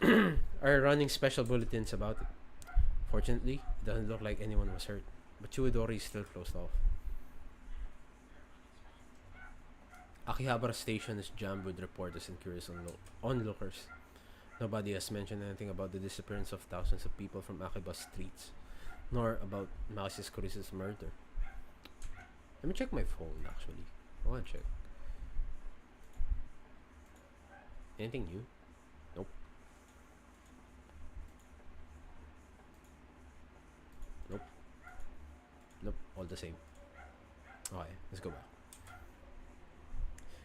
are running special bulletins about it. Fortunately, it doesn't look like anyone was hurt, but Chuidori is still closed off. Akihabara Station is jammed with reporters and curious onlookers. Nobody has mentioned anything about the disappearance of thousands of people from Akiba's streets, nor about Maxis Kurisa's murder. Let me check my phone, actually. I want to check. Anything new? Nope. Nope. Nope. All the same. Okay, let's go back.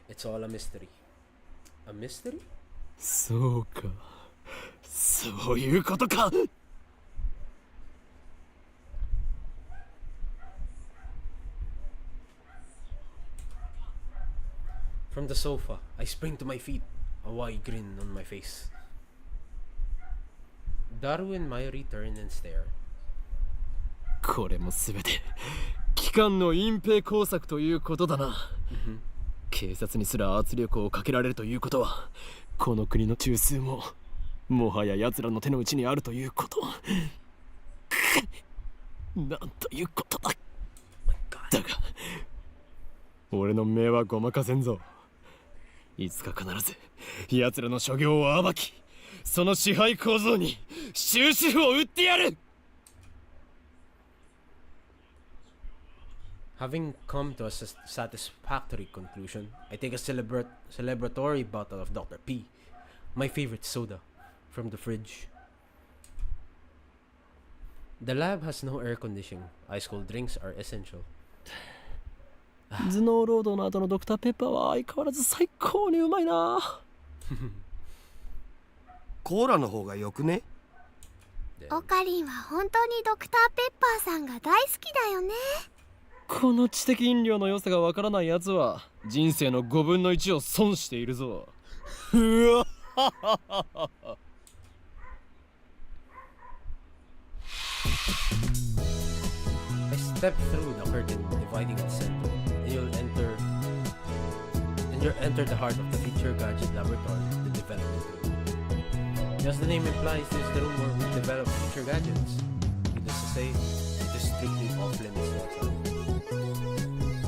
It's all a mystery. A mystery? そうか。そういうことか。From the sofa, I spring to my feet, a wide grin on my face. Daru and Mayuri turn and stare. これもすべて機関の隠蔽工作ということだな。警察にすら圧力をかけられるということは、この国の中枢ももはや奴らの手の内にあるということ。なんということだ。だが俺の目はごまかせんぞ。いつか必ず奴らの所業を暴き、その支配構造に終止符を打ってやる。Having come to a satisfactory conclusion, I take a celebratory bottle of Dr. P, my favorite soda, from the fridge. The lab has no air conditioning. Ice cold drinks are essential. 頭脳労働の後のドクターペッパーは相変わらず最高にうまいな。コーラの方がよくね？オカリンは本当にドクターペッパーさんが大好きだよね。この知的飲料の良さがわからないやつは人生の5分の1を損しているぞ。うわI step through the curtain dividing the center, and you'll enter the heart of the Future Gadget Laboratory, the development room. As the name implies, this is the room where we develop future gadgets. Needless to say, it is strictly off limits to outside.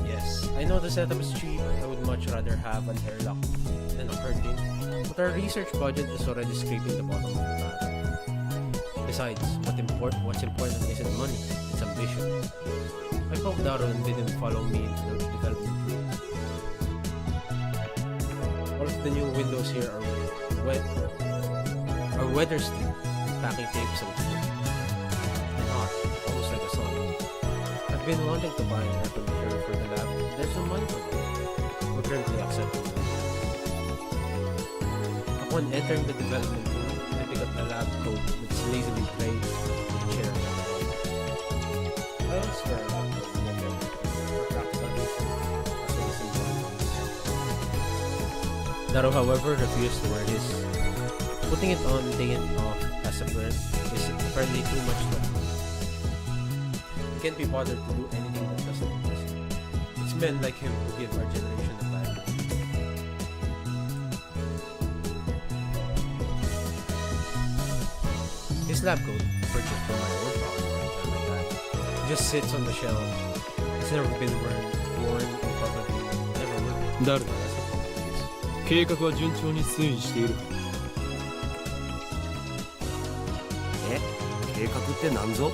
Yes, I know the setup is cheap. I would much rather have an airlock than a curtain, but our research budget is already scraping the bottom of the barrel. Besides, what's important isn't money, it's ambition. I hope Darun didn't follow me into the development room. All of the new windows here are weather stripped with packing tape so it's thick and hot, almost like a sauna. I've been wanting to buy an air conditioner for the lab. There's no money for it. We're currently accepting them. Upon entering the development room, I pick up the lab coat that's lazily placed in a chair. I always wear a lab coat for practical reasons, as well as important ones. Daru, however, refused to wear his. Putting it on, taking it off as a friend is apparently too much trouble. He can't be bothered to do anything that doesn't impress him. It's men like him who give our generation a bad name. His lab coat, purchased from my old pocket by my dad, just sits on the shelf. It's never been worn and probably never will. ダル、計画は順調に推移している。計画って何ぞ？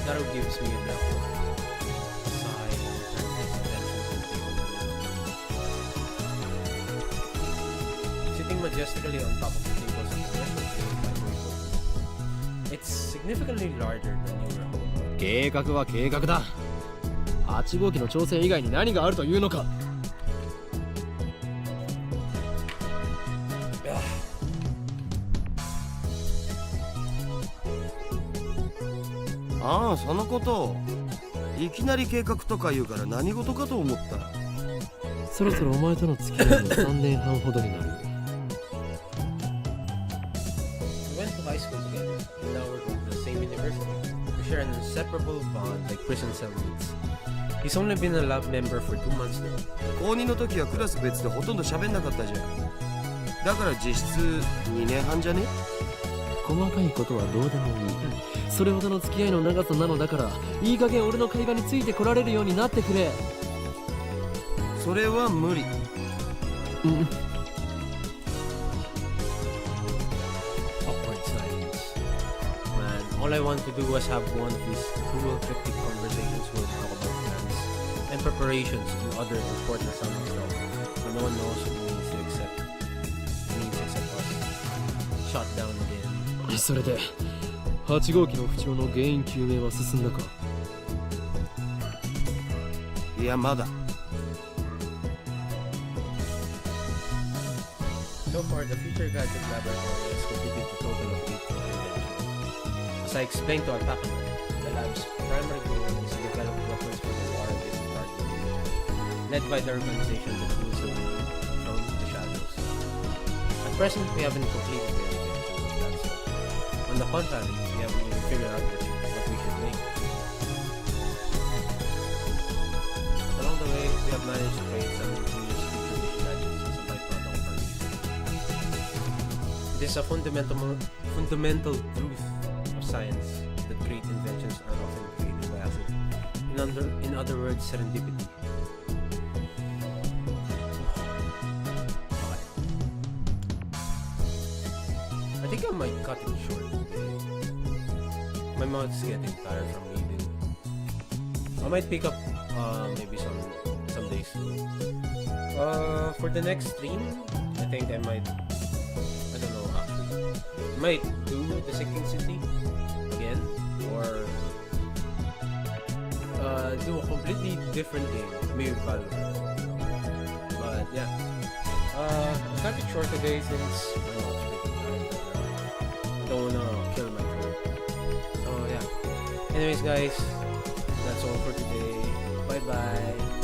Daru gives me a black book. Sigh and turns his attention to the table. Sitting majestically on top of the table is a special library book. It's significantly larger than your home. 計画は計画だ。8号機の挑戦以外に何があるというのか。ああ、そのこと。いきなり計画とか言うから何事かと思った。そろそろお前との付き合いも3年半ほどになる。We went to high school together, and now we're going to the same university. We share an inseparable bond like prison cellmates. He's only been a lab member for 2 months now. 高2の時はクラス別でほとんど喋んなかったじゃん。だから実質2年半じゃね？細かいことはどうでもいい。それほどの付き合いの長さなのだから、いい加減俺の会話についてこられるようになってくれ。それは無理。うん。Awkward silence. Man, all I want to do was have one of these cool, cryptic conversations with talk about plans and preparations and other important sounding stuff, but no one knows what means except us. Shot down again. それで8号機の不調の原因究明は進んだか？いやまだ。So far, the Future Gadget Laboratory has completed a total of 8 inventions. As I explained to Alpaca, the lab's primary goal is to develop weapons for the war-based department, led by the organization that rules the world from the shadows. At present, we haven't completed the inventions of that sort. On the contrary, we haven't even figured out what we should make. Along the way, we have managed to create some ingenious future-based gadgets as a byproduct of our research. It is a fundamental truth of science that great inventions are often created by accident. In other words, serendipity. Okay. I think I might cut it short today. My mouth is getting tired from reading. I might pick up maybe some days soon. For the next stream, I think I might, I don't know actually, might do the Sinking City again, or do a completely different game, maybe Valorant. But yeah, I cut it short today since my mouth's getting tired. I don't wanna kill my throat. So yeah. Anyways guys, that's all for today. Bye bye.